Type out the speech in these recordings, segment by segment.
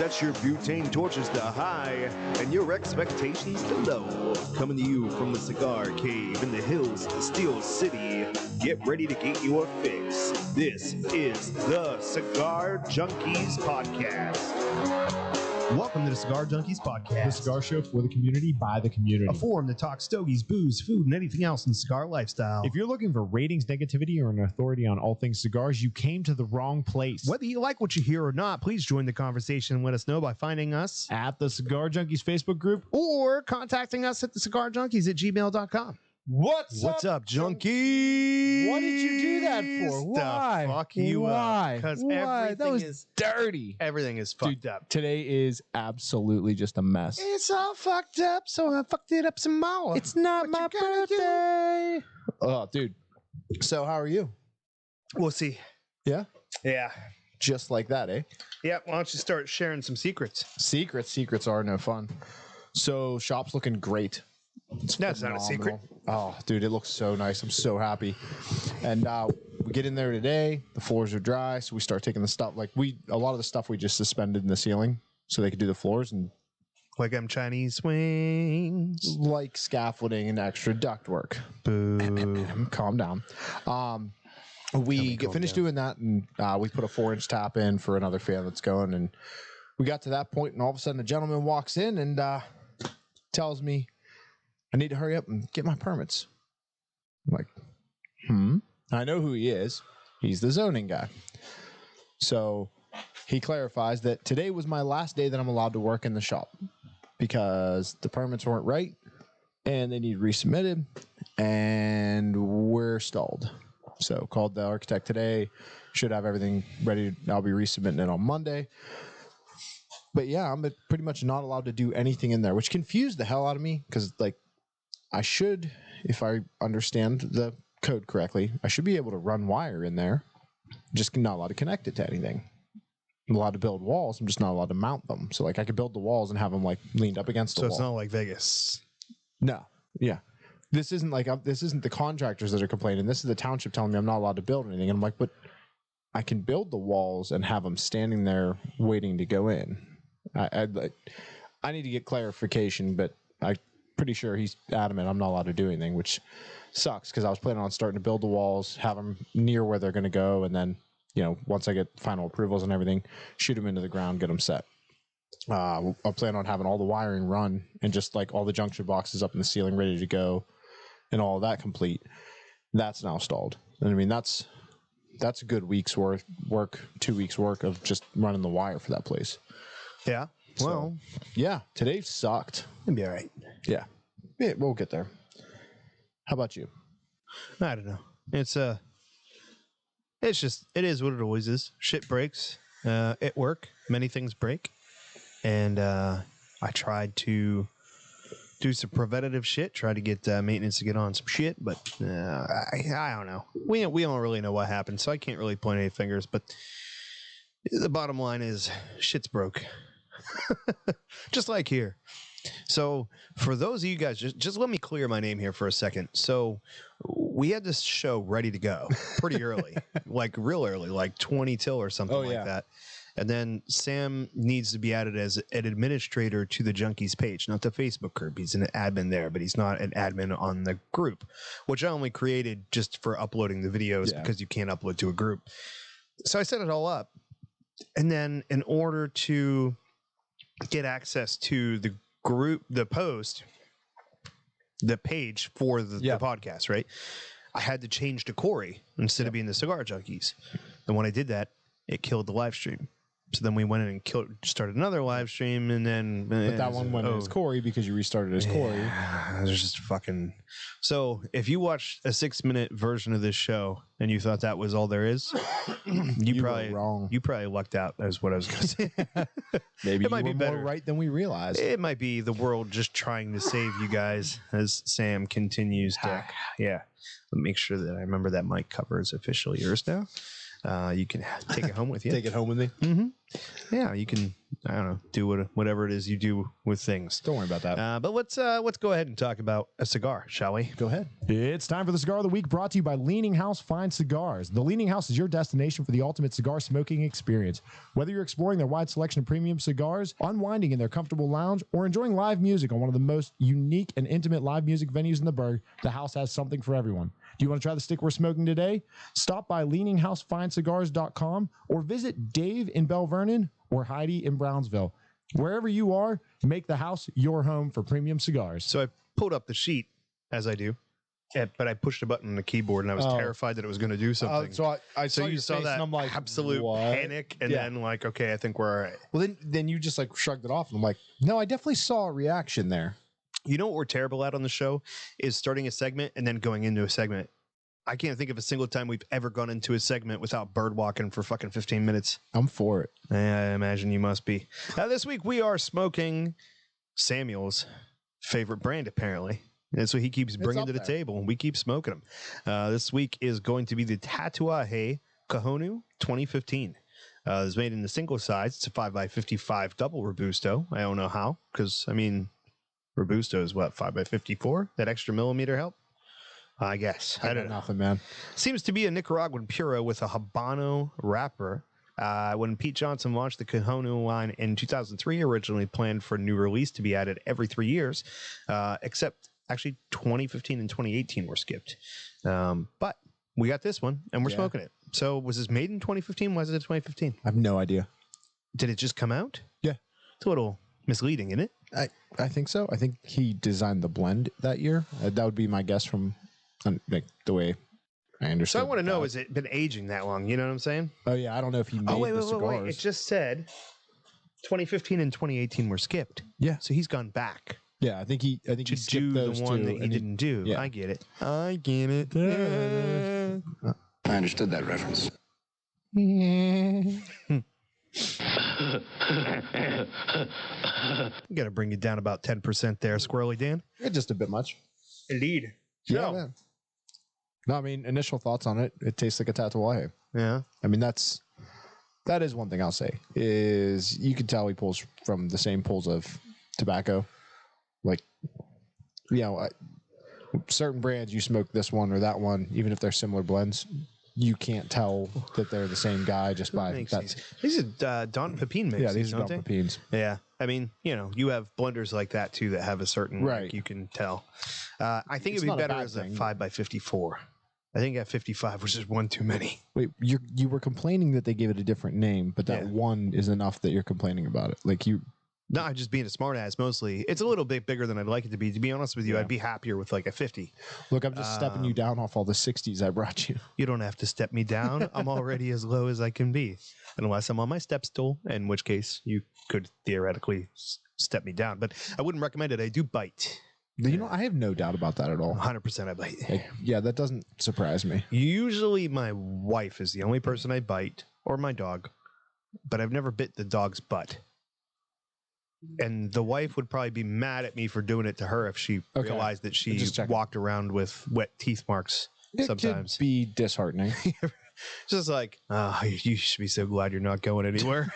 Set your butane torches to high and your expectations to low. Coming to you from the cigar cave in the hills of Steel City. Get ready to get your fix. This is the Cigar Junkies Podcast. Welcome to the Cigar Junkies Podcast, the cigar show for the community by the community. a forum to talk stogies, booze, food, and anything else in the cigar lifestyle. If you're looking for ratings, negativity, or an authority on all things cigars, you came to the wrong place. Whether you like what you hear or not, please join the conversation and let us know by finding us At the Cigar Junkies Facebook group. or contacting us at thecigarjunkies@gmail.com. What's up, junkies? What did you do that for? Why? To fuck you Why? up. Because Why? everything That was is dirty. everything is fucked up. Today is absolutely just a mess. It's all fucked up, so I fucked it up some more. It's not my What you gonna do? birthday. Oh, dude. So how are you? We'll see. Yeah? Yeah. Just like that, eh? Yeah. Why don't you start sharing some secrets? Secrets are no fun. So shop's looking great. It's That's not a secret. Oh, dude, it looks so nice. I'm so happy. And we get in there today. The floors are dry, so we start taking the stuff. Like a lot of the stuff we just suspended in the ceiling so they could do the floors, and Like them Chinese swings. like scaffolding and extra duct work. Boo. Calm down. We get finished doing that, and we put a 4-inch tap in for another fan that's going. And we got to that point, and all of a sudden, a gentleman walks in and tells me, I need to hurry up and get my permits. I'm like, I know who he is. He's the zoning guy. So he clarifies that today was my last day that I'm allowed to work in the shop because the permits weren't right and they need resubmitted and we're stalled. So called the architect today. Should have everything ready. I'll be resubmitting it on Monday. But yeah, I'm pretty much not allowed to do anything in there, which confused the hell out of me because like, I should, if I understand the code correctly, I should be able to run wire in there. Just not allowed to connect it to anything. I'm allowed to build walls. I'm just not allowed to mount them. So like I could build the walls and have them like leaned up against the So wall. it's not like Vegas. No. Yeah. This isn't like, this isn't the contractors that are complaining. This is the township telling me I'm not allowed to build anything. And I'm like, but I can build the walls and have them standing there waiting to go in. I need to get clarification, but I'm pretty sure he's adamant I'm not allowed to do anything, which sucks because I was planning on starting to build the walls, have them near where they're going to go, and then, once I get final approvals and everything, shoot them into the ground, get them set. I plan on having all the wiring run and just like all the junction boxes up in the ceiling ready to go and all of that complete. That's now stalled. And I mean, that's a good week's work, 2 weeks work of just running the wire for that place. Yeah. Well, Yeah, today sucked. it'll be all right. Yeah, we'll get there. How about you? I don't know. It's just, it is what it always is. Shit breaks. At work, many things break. And I tried to do some preventative shit, try to get maintenance to get on some shit, but I don't know. We don't really know what happened, so I can't really point any fingers, but the bottom line is shit's broke. Just like here. So for those of you guys, just let me clear my name here for a second. So we had this show ready to go pretty early, like real early, like 20 till or something that. And then Sam needs to be added as an administrator to the Junkies page, not the Facebook group. He's an admin there, but he's not an admin on the group, which I only created just for uploading the videos because you can't upload to a group. So I set it all up. And then in order to get access to the group, the post, the page for the podcast, right? I had to change to Corey instead of being the Cigar Junkies. And when I did that, it killed the live stream. So then we went in and started another live stream, and then But that one went as Corey because you restarted as Corey. It was just fucking. So if you watched a 6-minute version of this show and you thought that was all there is, you probably were wrong. You probably lucked out. Is what I was going to say. Maybe it might be better. more right than we realized. It might be the world just trying to save you guys as Sam continues to. Yeah. Make sure that I remember that mic cover is officially yours now. You can take it home with you. Take it home with me. Mm-hmm. yeah, you can, I don't know, do whatever it is you do with things. Don't worry about that. But let's go ahead and talk about a cigar, shall we? Go ahead. It's time for the Cigar of the Week, brought to you by Leaning House Fine Cigars. The Leaning House is your destination for the ultimate cigar smoking experience. Whether you're exploring their wide selection of premium cigars, unwinding in their comfortable lounge, or enjoying live music on one of the most unique and intimate live music venues in the burg, the house has something for everyone. Do you want to try the stick we're smoking today? Stop by leaninghousefinecigars.com or visit Dave in Bell Vernon or Heidi in Brownsville. Wherever you are, make the house your home for premium cigars. So I pulled up the sheet, as I do, but I pushed a button on the keyboard, and I was terrified that it was going to do something. So I So saw you your saw face that and I'm like, absolute what? panic, and Yeah. then like, okay, I think we're all right. Well, then you just like shrugged it off, and I'm like, no, I definitely saw a reaction there. You know what we're terrible at on the show is starting a segment and then going into a segment. I can't think of a single time we've ever gone into a segment without bird walking for fucking 15 minutes. I'm for it. I imagine you must be. This week we are smoking Samuel's favorite brand, apparently. That's what he keeps bringing up to the there. table, and we keep smoking them. This week is going to be the Tatuaje Kahonu 2015. It's made in the single size. It's a 5x55 double Robusto. I don't know how, because, I mean, Robusto is what, 5x54? That extra millimeter help? I guess. I don't know. Nothing, man. Seems to be a Nicaraguan Puro with a Habano wrapper. When Pete Johnson launched the Kahonu line in 2003, originally planned for a new release to be added every 3 years, except actually 2015 and 2018 were skipped. But we got this one, and we're smoking it. So was this made in 2015? Was it 2015? I have no idea. Did it just come out? Yeah. It's a little misleading, isn't it? I think so. I think he designed the blend that year. That would be my guess from like the way I understand. So I want to know, has it been aging that long? You know what I'm saying? Oh yeah, I don't know if he made the cigars. It just said 2015 and 2018 were skipped. Yeah. So he's gone back Yeah, I think he to skipped do those the one two, that he and didn't do. yeah. I get it. I get it. I understood that reference. Got to bring you down about 10% there, Squirrely Dan. Yeah, just a bit much. Indeed. Yeah, man. No, I mean initial thoughts on it. It tastes like a Tatuaje. Yeah. I mean that is one thing I'll say is you can tell he pulls from the same pulls of tobacco. Like, you know, certain brands you smoke this one or that one, even if they're similar blends, you can't tell that they're the same guy just by that. These are Don Pepin mixes, Yeah, these are don't Don they? Pepins. Yeah. I mean, you know, you have blenders like that too that have a certain, Right. like, you can tell. I think It's it'd not be a better bad as a thing. 5x54. I think at 55 was just one too many. Wait, you were complaining that they gave it a different name, but that Yeah. one is enough that you're complaining about it. Like you, No, I'm just being a smartass mostly. It's a little bit bigger than I'd like it to be. To be honest with you, Yeah. I'd be happier with like a 50. look, I'm just stepping you down off all the 60s I brought you. You don't have to step me down. I'm already as low as I can be. Unless I'm on my step stool, in which case you could theoretically step me down. But I wouldn't recommend it. I do bite. You know, I have no doubt about that at all. 100% I bite. Like, yeah, that doesn't surprise me. Usually my wife is the only person I bite, or my dog. But I've never bit the dog's butt. And the wife would probably be mad at me for doing it to her if she Okay. realized that she Just checking. walked around with wet teeth marks It sometimes. could be disheartening. Just like, oh, you should be so glad you're not going anywhere.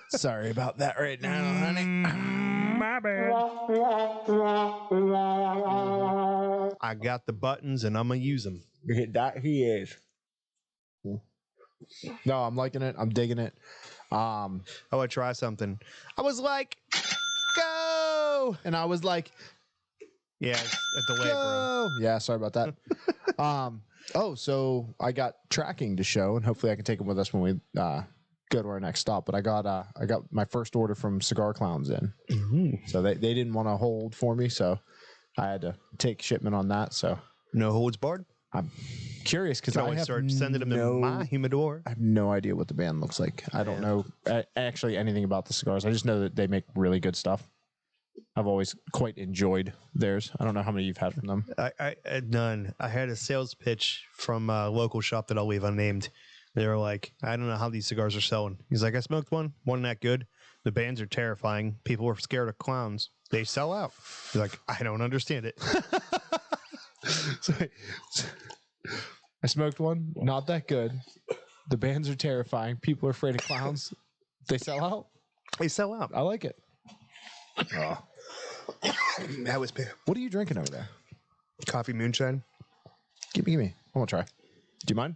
Sorry about that right now, honey. My bad. I got the buttons and I'm going to use them. That he is. No, I'm liking it. I'm digging it. I want to try something. I was like, go. And I was like, Yeah, it's a delay, bro. go. Yeah, sorry about that. Oh, so I got tracking to show, and hopefully I can take them with us when we go to our next stop. But I got my first order from Cigar Clowns in, so they didn't want to hold for me, so I had to take shipment on that. So No holds barred. I'm curious because Can I always have start sending them to my humidor. I have no idea what the band looks like. I don't know actually anything about the cigars. I just know that they make really good stuff. I've always quite enjoyed theirs. I don't know how many you've had from them. I none. I had a sales pitch from a local shop that I'll leave unnamed. They were like, I don't know how these cigars are selling. He's like, I smoked one. Wasn't that good. The bands are terrifying. People are scared of clowns. They sell out. He's like, I don't understand it. So, I smoked one. Not that good. The bands are terrifying. People are afraid of clowns. They sell out. They sell out. I like it. That was big. What are you drinking over there? Coffee moonshine. Give me. I want to try. Do you mind?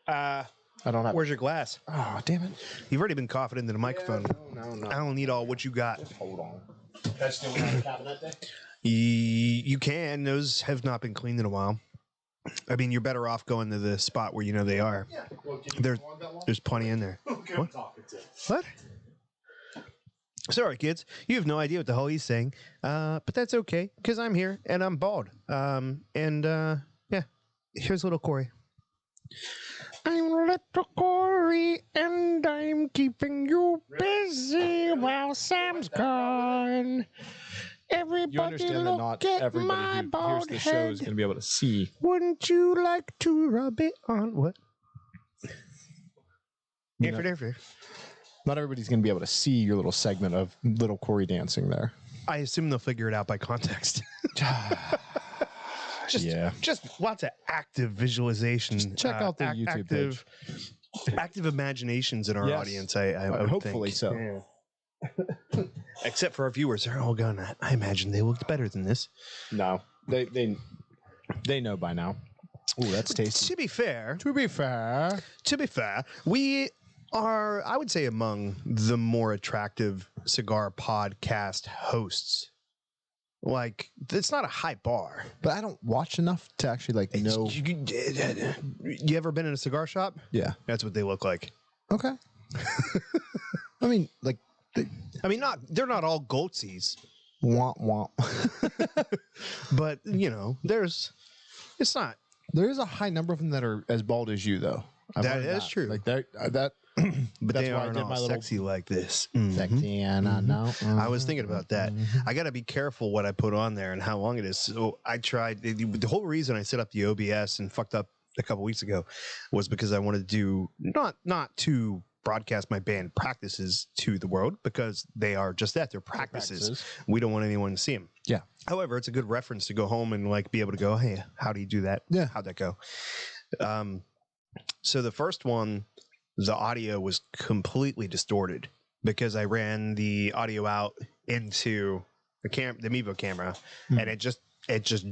I don't have. Where's your glass? Oh, damn it. You've already been coughing into the microphone. No. I don't need all what you got. Hold on. Can I still have a cabinet there? You can. Those have not been cleaned in a while. I mean, you're better off going to the spot where you know they are. Yeah. Well, There's plenty in there. okay, What? What? Sorry, kids. You have no idea what the hell he's saying. But that's okay, because I'm here and I'm bald. Yeah. Here's little Corey. I'm little Corey and I'm keeping you busy while Sam's gone. Everybody You understand that look not at everybody my who hears bald the show is head. going to be able to see. Wouldn't you like to rub it on? What? You know- Not everybody's going to be able to see your little segment of little Corey dancing there. I assume they'll figure it out by context. Just lots of active visualization. Just check out the YouTube page. Active imaginations in our Yes. audience. I would Hopefully think. so. Except for our viewers, they're all going. I imagine they looked better than this. No, they know by now. Ooh, that's tasty. To be fair, To be fair, we are, I would say, among the more attractive cigar podcast hosts. Like, it's not a high bar. but I don't watch enough to actually like know. You ever been in a cigar shop? Yeah. That's what they look like. Okay. I mean, like, I mean, they're not all goatsies, womp womp. but it's not. There is a high number of them that are as bald as you, though. That is true. Like that. But That's they why I aren't did all my little sexy like this. Mhm. sexy, and I know. I was thinking about that. I got to be careful what I put on there and how long it is. So I tried. The whole reason I set up the OBS and fucked up a couple weeks ago was because I wanted to do not to broadcast my band practices to the world, because they are just that. They're practices. We don't want anyone to see them. Yeah. However, it's a good reference to go home and like be able to go, hey, how do you do that? Yeah. How'd that go? So the first one, the audio was completely distorted because I ran the audio out into the Mevo camera, and it just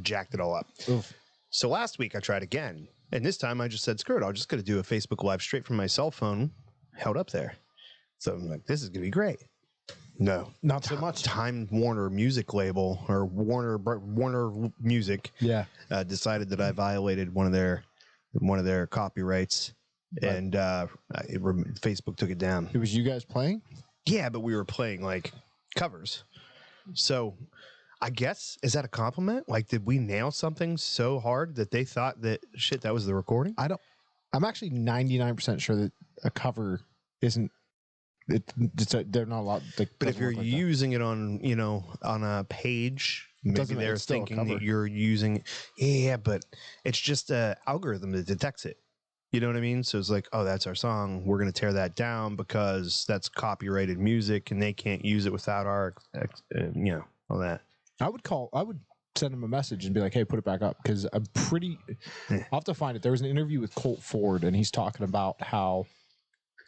jacked it all up. Oof. So last week I tried again, and this time I just said, screw it, I'm just going to do a Facebook Live straight from my cell phone, held up there. So I'm like, this is going to be great. No, Not so much. Time Warner music label, or Warner Music, decided that I violated one of their copyrights. Right. And Facebook took it down. It was you guys playing? Yeah, but we were playing like covers. So I guess, is that a compliment? Like, did we nail something so hard that they thought that that was the recording? I'm actually 99% sure that a cover isn't. They're not a lot. But if you're using it on a page, maybe Doesn't matter, they're it's still a thinking cover. that you're using. Yeah, but it's just an algorithm that detects it. You know what I mean? So it's like, oh, that's our song. We're going to tear that down because that's copyrighted music, and they can't use it without our, all that. I would send him a message and be like, hey, put it back up, because I'm pretty. I'll have to find it. There was an interview with Colt Ford, and he's talking about how.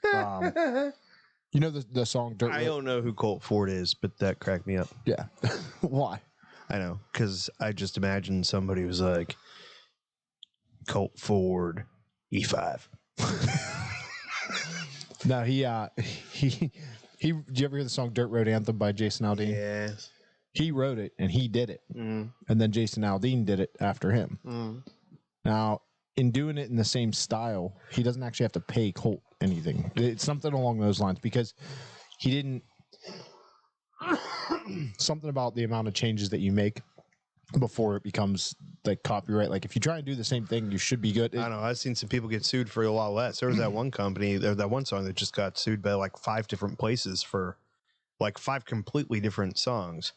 You know the song Dirt Road? I don't know who Colt Ford is, but that cracked me up. Yeah. Why? I know, because I just imagined somebody was like, Colt Ford E5. No, he did you ever hear the song Dirt Road Anthem by Jason Aldean? Yes. He wrote it and he did it. Mm. And then Jason Aldean did it after him. Mm. Now, in doing it in the same style, he doesn't actually have to pay Colt anything. It's something along those lines, because he didn't something about the amount of changes that you make before it becomes like copyright. Like if you try and do the same thing, you should be good. I don't know. I've seen some people get sued for a lot less. There was that one company, that one song that just got sued by like 5 different places for like 5 completely different songs.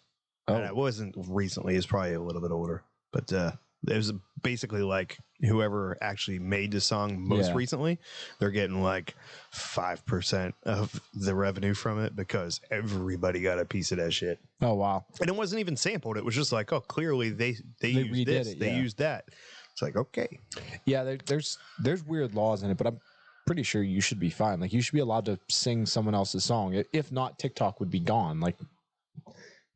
And it wasn't recently. It's probably a little bit older, but it was basically like whoever actually made the song most recently, they're getting like 5% of the revenue from it because everybody got a piece of that shit. Oh wow! And it wasn't even sampled. It was just like, oh, clearly they used this, they used that. It's like, okay, yeah. There's weird laws in it, but pretty sure you should be fine. Like, you should be allowed to sing someone else's song. If not, TikTok would be gone. Like,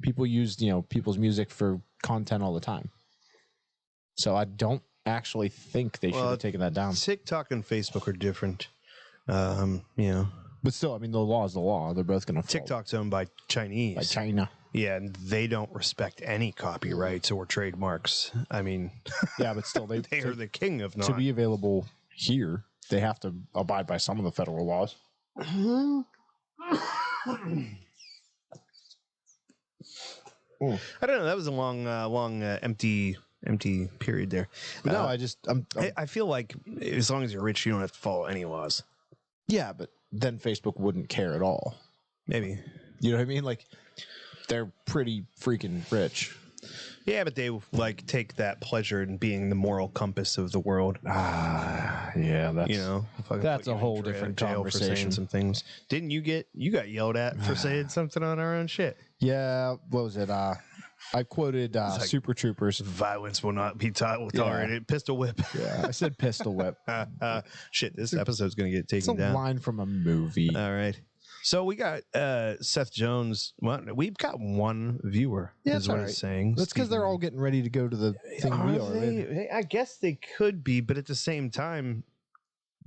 people use, people's music for content all the time. So I don't actually think they should have taken that down. TikTok and Facebook are different. But still, I mean, the law is the law. They're both going to TikTok's owned by Chinese. by China. Yeah, and they don't respect any copyrights or trademarks. I mean, Yeah, but still, they they are the king of not. to be available here, they have to abide by some of the federal laws. I don't know. That was a long, empty period there. But no, I feel like as long as you're rich, you don't have to follow any laws. yeah, but then Facebook wouldn't care at all. Maybe. You know what I mean? Like, they're pretty freaking rich. Yeah, but they like take that pleasure in being the moral compass of the world. Yeah, that's Fucking that's put you a in whole different jail for saying conversation. some things. Didn't you got yelled at for saying something on our own shit? yeah. What was it? I quoted like- Super Troopers. Violence will not be tolerated. Pistol whip. Yeah, I said pistol whip. Shit, this episode's gonna get It's a taken down. line from a movie. All right. So we got Seth Jones. Well, we've got one viewer. Yeah, is that's what all it's right. saying. That's because they're all getting ready to go to the thing we are. They? I guess they could be, but at the same time,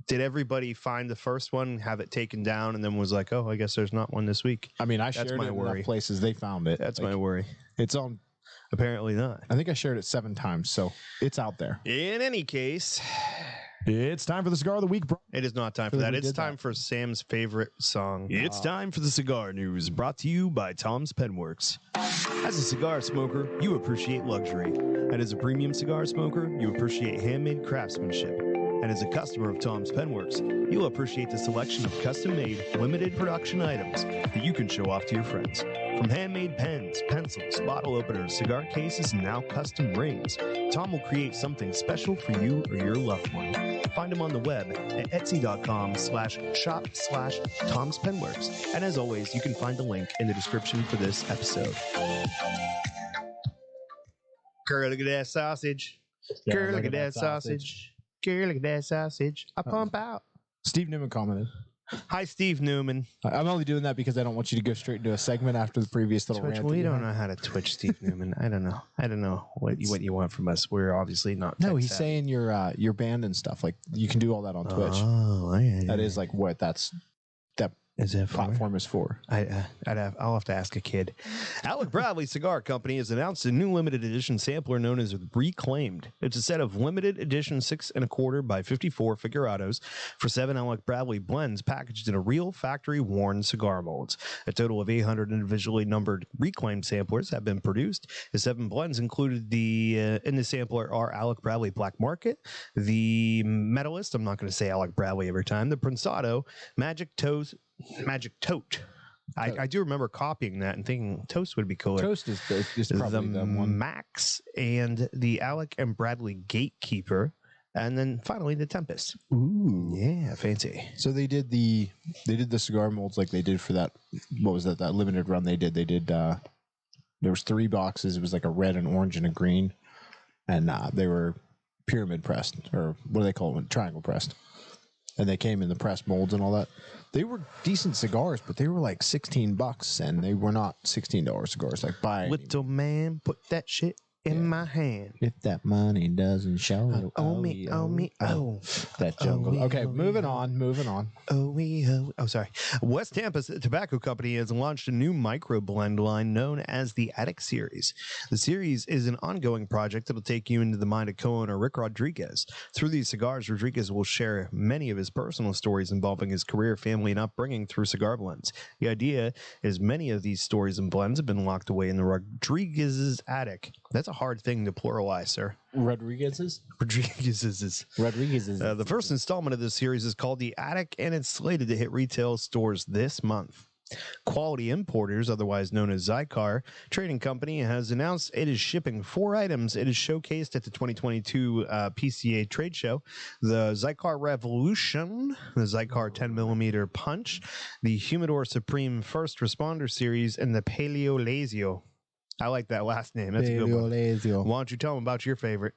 did everybody find the first one, have it taken down, and then was like, "Oh, I guess there's not one this week"? I mean, I That's shared my it in worry. enough places. They found it. That's Like, my worry. It's on. Apparently not. I think I shared it 7 times, so it's out there. In any case, It's time for the cigar of the week. it is not time for Feel like that. we It's did time that. for Sam's favorite song. It's time for the cigar news, brought to you by Tom's Penworks. As a cigar smoker, you appreciate luxury. And as a premium cigar smoker, you appreciate handmade craftsmanship. And as a customer of Tom's Penworks, you'll appreciate the selection of custom-made, limited production items that you can show off to your friends. From handmade pens, pencils, bottle openers, cigar cases, and now custom rings, Tom will create something special for you or your loved one. Find him on the web at etsy.com/shop/Tom's Penworks. And as always, you can find the link in the description for this episode. Girl, look at that sausage. Girl, look at that sausage. Girl, look at that sausage. I pump out. Steve Newman commented. Hi, Steve Newman. I'm only doing that because I don't want you to go straight into a segment after the previous little Twitch, rant. we that you don't had. know how to Twitch Steve Newman. I don't know what you want from us. We're obviously not. No, tech he's savvy. saying your band and stuff. Like, you can do all that on Twitch. Oh, yeah, That is like what that Is it for? platform is for. I'll have to ask a kid. Alec Bradley Cigar Company has announced a new limited edition sampler known as Reclaimed. It's a set of limited edition 6 1/4 by 54 figurados for 7 Alec Bradley blends packaged in a real factory worn cigar molds. A total of 800 individually numbered reclaimed samplers have been produced. The 7 blends included in the sampler are Alec Bradley Black Market, the Medalist. I'm not going to say Alec Bradley every time. The Prensado, Magic Toast. I do remember copying that and thinking Toast would be cooler. Toast is probably the the one. Max and the Alec and Bradley Gatekeeper, and then finally the Tempest. Ooh. Yeah, fancy. So they did the cigar molds like they did for that. What was that limited run they did? They did. There was 3 boxes. It was like a red, an orange, and a green, and they were pyramid pressed, or what do they call it? Triangle pressed. And they came in the pressed molds and all that. They were decent cigars, but they were like $16, and they were not $16 cigars. Like, by Little man, put that shit in my hand. if that money doesn't show, Oh me, oh. that jungle. Oh, Okay, oh, moving oh. on. Oh, sorry. West Tampa Tobacco Company has launched a new micro blend line known as the Attic Series. The series is an ongoing project that will take you into the mind of co-owner Rick Rodriguez. Through these cigars, Rodriguez will share many of his personal stories involving his career, family, and upbringing through cigar blends. The idea is many of these stories and blends have been locked away in the Rodriguez's attic. That's a hard thing to pluralize, sir. Rodriguez's. Rodriguez's. The first installment of this series is called The Attic, and it's slated to hit retail stores this month. Quality Importers, otherwise known as Zycar Trading Company, has announced it is shipping 4 items. It is showcased at the 2022 PCA trade show: the Zycar Revolution, the Zycar 10mm Punch, the Humidor Supreme First Responder Series, and the Paleolesio. I like that last name. That's a good one. Why don't you tell them about your favorite?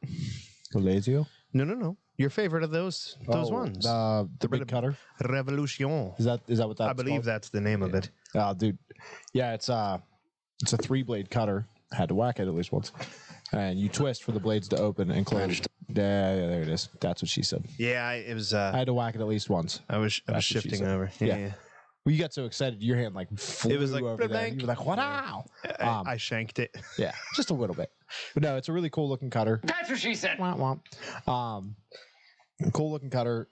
Paleolesio. No. Your favorite of those ones? The big cutter. Revolution. Is that what that's I believe called? that's the name of it. Dude. Yeah, it's a 3-blade cutter. I had to whack it at least once. And you twist for the blades to open and close. Yeah, there it is. That's what she said. Yeah, it was. I had to whack it at least once. I was That's what she shifting said. over. Yeah. Yeah. Well, you got so excited, your hand like flew It was like, over there. "Blank." You were like, wow. I shanked it. Yeah, just a little bit. But no, it's a really cool looking cutter. That's what she said. Womp womp. Cool looking cutter.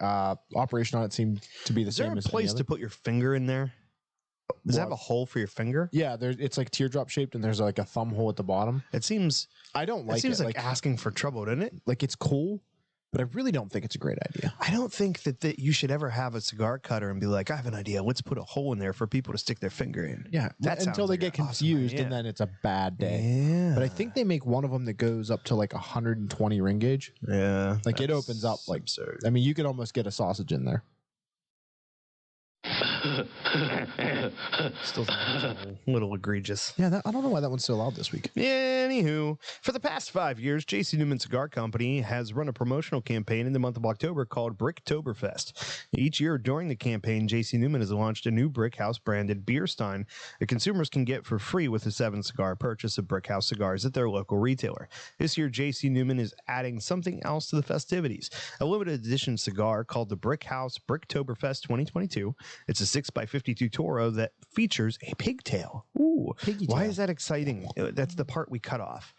Operation on it seemed to be the Is there same a as any place other. to put your finger in there? Does it have a hole for your finger? Yeah, it's like teardrop shaped, and there's like a thumb hole at the bottom. It seems. I don't like It seems it. like asking for trouble, doesn't it? Like it's cool, but I really don't think it's a great idea. I don't think that you should ever have a cigar cutter and be like, I have an idea. Let's put a hole in there for people to stick their finger in. Yeah, That until sounds they like get an awesome confused, idea. and then it's a bad day. Yeah. But I think they make one of them that goes up to like 120 ring gauge. Yeah. Like it that's opens up like absurd. I mean, you could almost get a sausage in there. Still a little egregious. Yeah, I don't know why that one's still out this week. Anywho, for the past 5 years, JC Newman Cigar Company has run a promotional campaign in the month of October called Bricktoberfest. Each year during the campaign, JC Newman has launched a new Brickhouse branded beer stein that consumers can get for free with a 7-cigar purchase of Brickhouse cigars at their local retailer. This year, JC Newman is adding something else to the festivities, a limited edition cigar called the Brickhouse Bricktoberfest 2022. It's a 6x52 Toro that features a pigtail. Ooh, Piggy why tail. is that exciting? That's the part we cut off.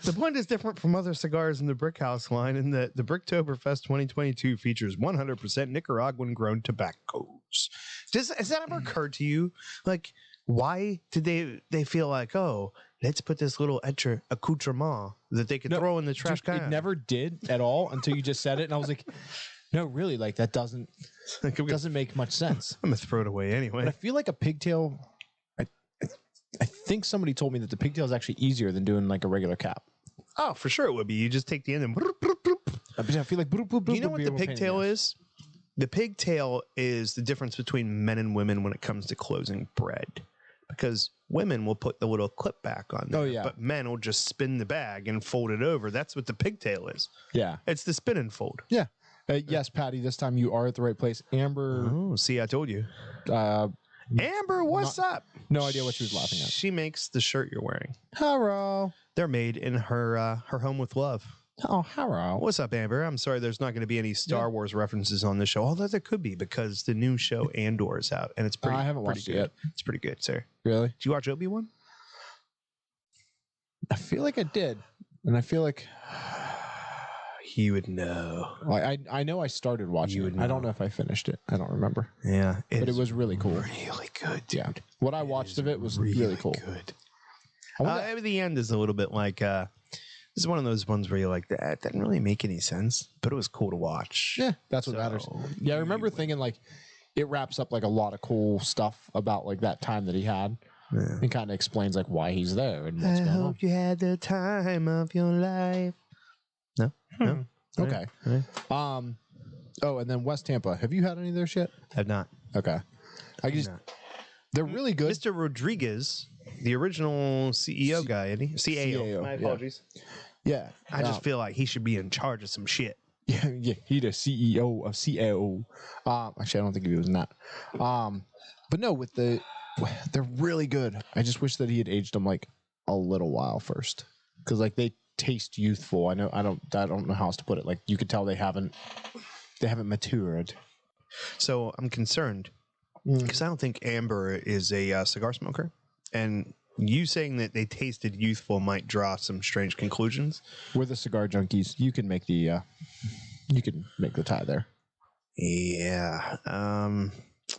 The blend is different from other cigars in the Brickhouse line in that the Bricktoberfest 2022 features 100% Nicaraguan grown tobaccos. Has that ever occurred to you? Like, why did they feel like, oh, let's put this little extra accoutrement that they could No, throw in the trash Dude, can? it never did at all until you just said it, and I was like, no, really, like that doesn't make much sense. I'm gonna throw it away But I anyway. feel like a pigtail. I think somebody told me that the pigtail is actually easier than doing like a regular cap. Oh, for sure it would be. You just take the end and. I feel like You know what the pigtail is? The pigtail is the difference between men and women when it comes to closing bread. Because women will put the little clip back on there, Oh, yeah. but men will just spin the bag and fold it over. That's what the pigtail is. Yeah. It's the spin and fold. Yeah. Yes, Patty, this time you are at the right place. Amber, Oh, see, I told you. uh, Amber, what's up? no idea what she was laughing at. She makes the shirt you're wearing. Hello. They're made in her home with love. Oh, hello. What's up, Amber? I'm sorry there's not going to be any Star Wars references on this show, although there could be because the new show Andor is out and it's pretty. I haven't pretty watched it good. yet. It's pretty good, sir. Really? Did you watch Obi-Wan? I feel like I did. And I feel like He would know. I know I started watching You it. would I don't know. know if I finished it. I don't remember. Yeah, But it was really cool. really good. Dude. Yeah. What I watched of it was really cool. Good. I wonder- The end is a little bit like this is one of those ones where you're like that didn't really make any sense, but it was cool to watch. Yeah, that's what matters. Yeah, I remember thinking like it wraps up like a lot of cool stuff about like that time that he had. Yeah. And kind of explains like why he's there and what's I going on. hope you had the time of your life. No, no, Okay. Right. Oh, and then West Tampa. Have you had any of their shit? I've not. Okay. They're really good. Mr. Rodriguez, the original CEO guy, isn't he? CAO. My yeah. apologies. Yeah. I just feel like he should be in charge of some shit. yeah, he's the CEO of CAO. Actually, I don't think he was in that. But no, they're really good. I just wish that he had aged them like a little while first, because like they taste youthful. I don't know how else to put it. Like you could tell they haven't matured. So I'm concerned because I don't think Amber is a cigar smoker, and you saying that they tasted youthful might draw some strange conclusions. We're the cigar junkies. You can make the tie there. Yeah.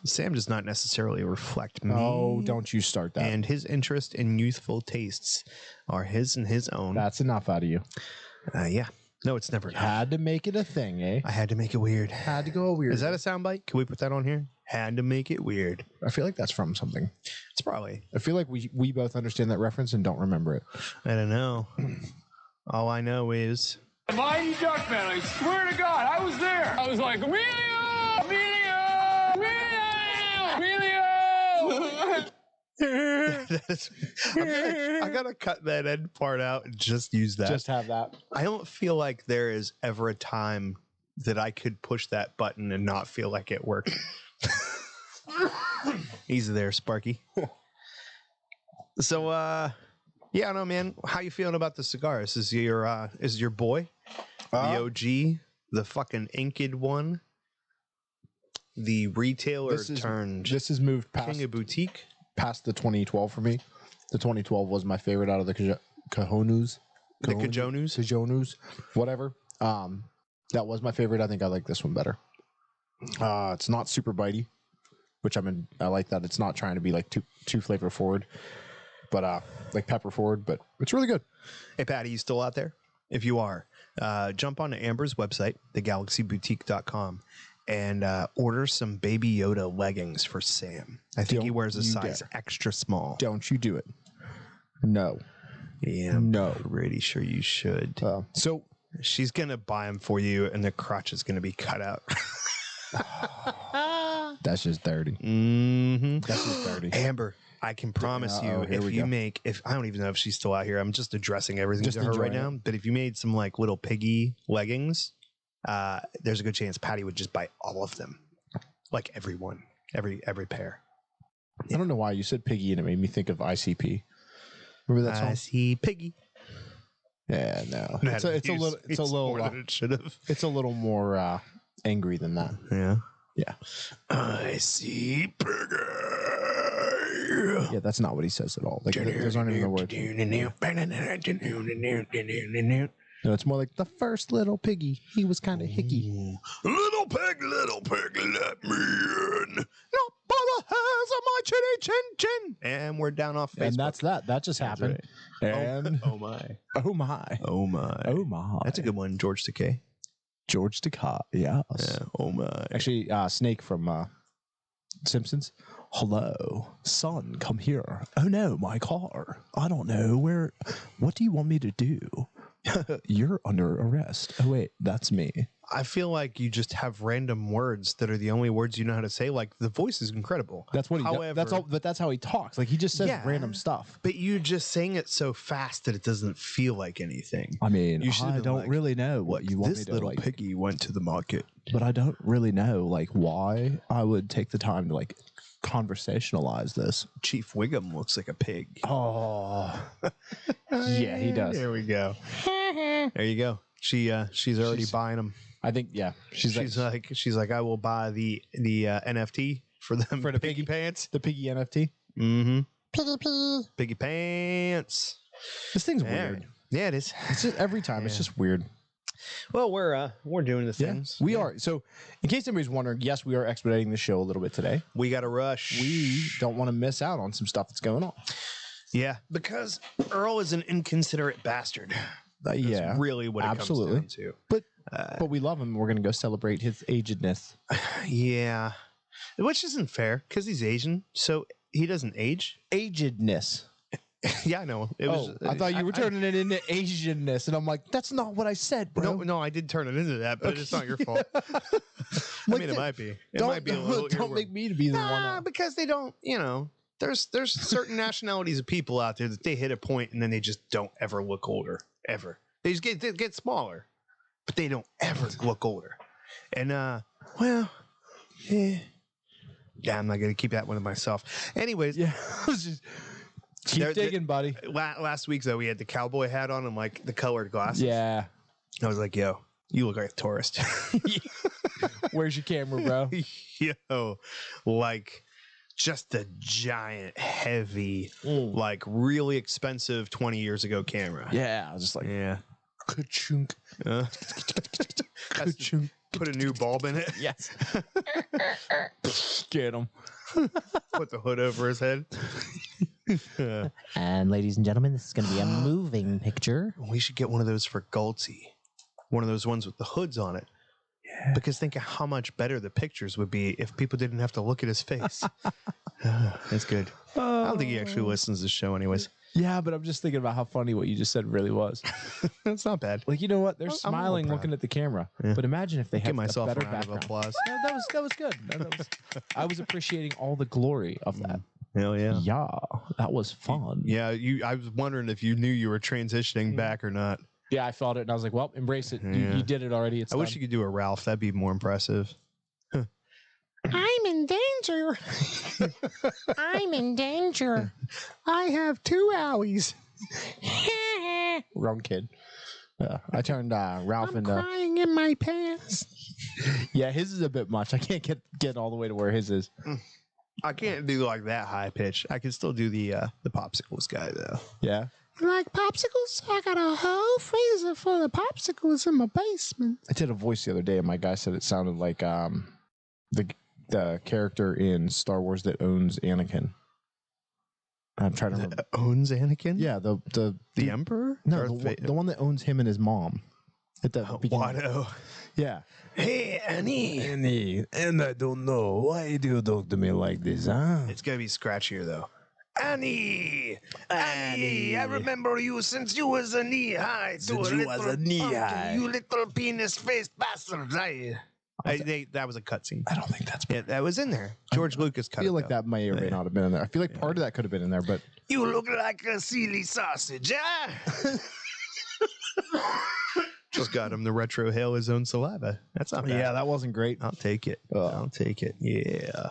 Sam does not necessarily reflect me. Oh, don't you start that. And his interest in youthful tastes are his and his own. That's enough out of you. Yeah. No, it's never enough. Had to make it a thing, eh? I had to make it weird. Had to go weird. Is that a soundbite? Can we put that on here? Had to make it weird. I feel like that's from something. It's probably. I feel like we both understand that reference and don't remember it. I don't know. All I know is. Mighty Duckman, I swear to God, I was there. I was like, Emilio! Emilio! Emilio! Emilio! I gotta cut that end part out and just use that. Just have that. I don't feel like there is ever a time that I could push that button and not feel like it worked. Easy there, Sparky. So, yeah, no, man. How you feeling about the cigar? This is your boy, the OG, the fucking inked one, the retailer turned This has moved king of boutique. past the 2012 for me. The 2012 was my favorite out of the Cajonus. The Cajonus? Cajonus, whatever. That was my favorite. I think I like this one better. It's not super bitey, which I like that. It's not trying to be like too flavor forward, but like pepper forward, but it's really good. Hey, Patty, you still out there? If you are, jump onto Amber's website, thegalaxyboutique.com, and order some Baby Yoda leggings for Sam. I think he wears a size extra small. Don't you do it. No. Yeah, I'm pretty sure you should. So she's going to buy them for you, and the crotch is going to be cut out. that's just dirty. Mm-hmm. That's just dirty. Amber, I can promise you, if I don't even know if she's still out here, I'm just addressing everything to her right now. But if you made some like little piggy leggings, there's a good chance Patty would just buy all of them, like every pair. I don't know why you said piggy and it made me think of ICP. Remember that song? I see piggy. Yeah, no. It's a little more than it should have. It's a little more angry than that. Yeah. Yeah. I see piggy. Yeah, that's not what he says at all. Like those aren't even the words. No, it's more like the first little piggy. He was kind of hickey. Little pig, let me in. Not by the hairs of my chinny chin chin. And we're down off Facebook. And that's that. That just happened. Right. And oh my. Oh my. Oh my. Oh my. That's a good one, George Takei. George Takei. Yes. Yeah. Oh my. Actually, Snake from Simpsons. Hello, son, come here. Oh no, my car. I don't know where. What do you want me to do? You're under arrest. Oh wait, that's me. I feel like you just have random words that are the only words you know how to say. Like the voice is incredible. That's what he does. That's all. But that's how he talks. Like he just says random stuff. But you just saying it so fast that it doesn't feel like anything. I mean, I don't like, really know what you want me to. This little piggy went to the market, but I don't really know like why I would take the time to like conversationalize this. Chief Wiggum looks like a pig. Oh, yeah, he does. There we go. There you go. She's already buying them. I think she's like I will buy the NFT for them for the piggy pants. The piggy NFT. Mm-hmm. Piggy pants. This thing's weird. Yeah, it is. It's just every time. It's just weird. Well, we're doing the things. We are. So, in case anybody's wondering, yes, we are expediting the show a little bit today. We got to rush. We don't want to miss out on some stuff that's going on. Yeah, because Earl is an inconsiderate bastard. That's really what it comes down to. But we love him. We're going to go celebrate his agedness. Yeah, which isn't fair because he's Asian, so he doesn't age. Agedness. Yeah, I know. I thought you were turning it into Asianness, and I'm like, that's not what I said, bro. No, I did turn it into that, but it's not your fault. I mean, it might be. It might be a little. Don't make me to be the one. Because they don't. There's certain nationalities of people out there that they hit a point and then they just don't ever look older ever. They just get smaller, but they don't ever look older. And yeah, I'm not gonna keep that one to myself. Anyways, yeah. Keep digging, buddy. Last week, though, we had the cowboy hat on and like the colored glasses. Yeah. I was like, yo, you look like a tourist. Where's your camera, bro? Yo, like just a giant, heavy, like really expensive 20 years ago camera. Yeah. I was just like, yeah. Ka-chunk. Ka-chunk. Put a new bulb in it. Yes. Get him. Put the hood over his head. And ladies and gentlemen, this is going to be a moving picture. We should get one of those for Galtzy. One of those ones with the hoods on it. Yeah. Because think of how much better the pictures would be if people didn't have to look at his face. That's good. I don't think he actually listens to the show anyways. Yeah, but I'm just thinking about how funny what you just said really was. That's not bad. Like, you know what? They're smiling looking at the camera. Yeah. But imagine if they had a better background. Applause. No, that was good. I was appreciating all the glory of that. Hell yeah. Yeah, that was fun. Yeah, I was wondering if you knew you were transitioning back or not. Yeah, I felt it, and I was like, "Well, embrace it. Yeah. You did it already." It's I wish done. you could do a Ralph. That'd be more impressive. I'm in danger. I'm in danger. I have 2 owies. Wrong kid. I turned Ralph I'm into. crying in my pants. Yeah, his is a bit much. I can't get all the way to where his is. I can't do like that high pitch. I can still do the popsicles guy though. Yeah. Like popsicles? I got a whole freezer full of popsicles in my basement. I did a voice the other day, and my guy said it sounded like the character in Star Wars that owns Anakin. I'm trying to remember. Owns Anakin? Yeah, the Emperor? no, Or the one that owns him and his mom. At the beginning. Watto. Yeah. Hey, Annie. And I don't know why do you talk to me like this, huh? It's gonna be scratchier though. Annie, I remember you since you was a knee high. Since you was a knee high. You little penis faced bastard. That was a cutscene. I don't think that's. Yeah, that was in there. George Lucas cut I feel it like out. that may or may not have been in there. I feel like part of that could have been in there, but You look like a silly sausage, huh? Just got him to retro hail his own saliva. That's not bad. yeah, that wasn't great. I'll take it. I'll take it. Yeah.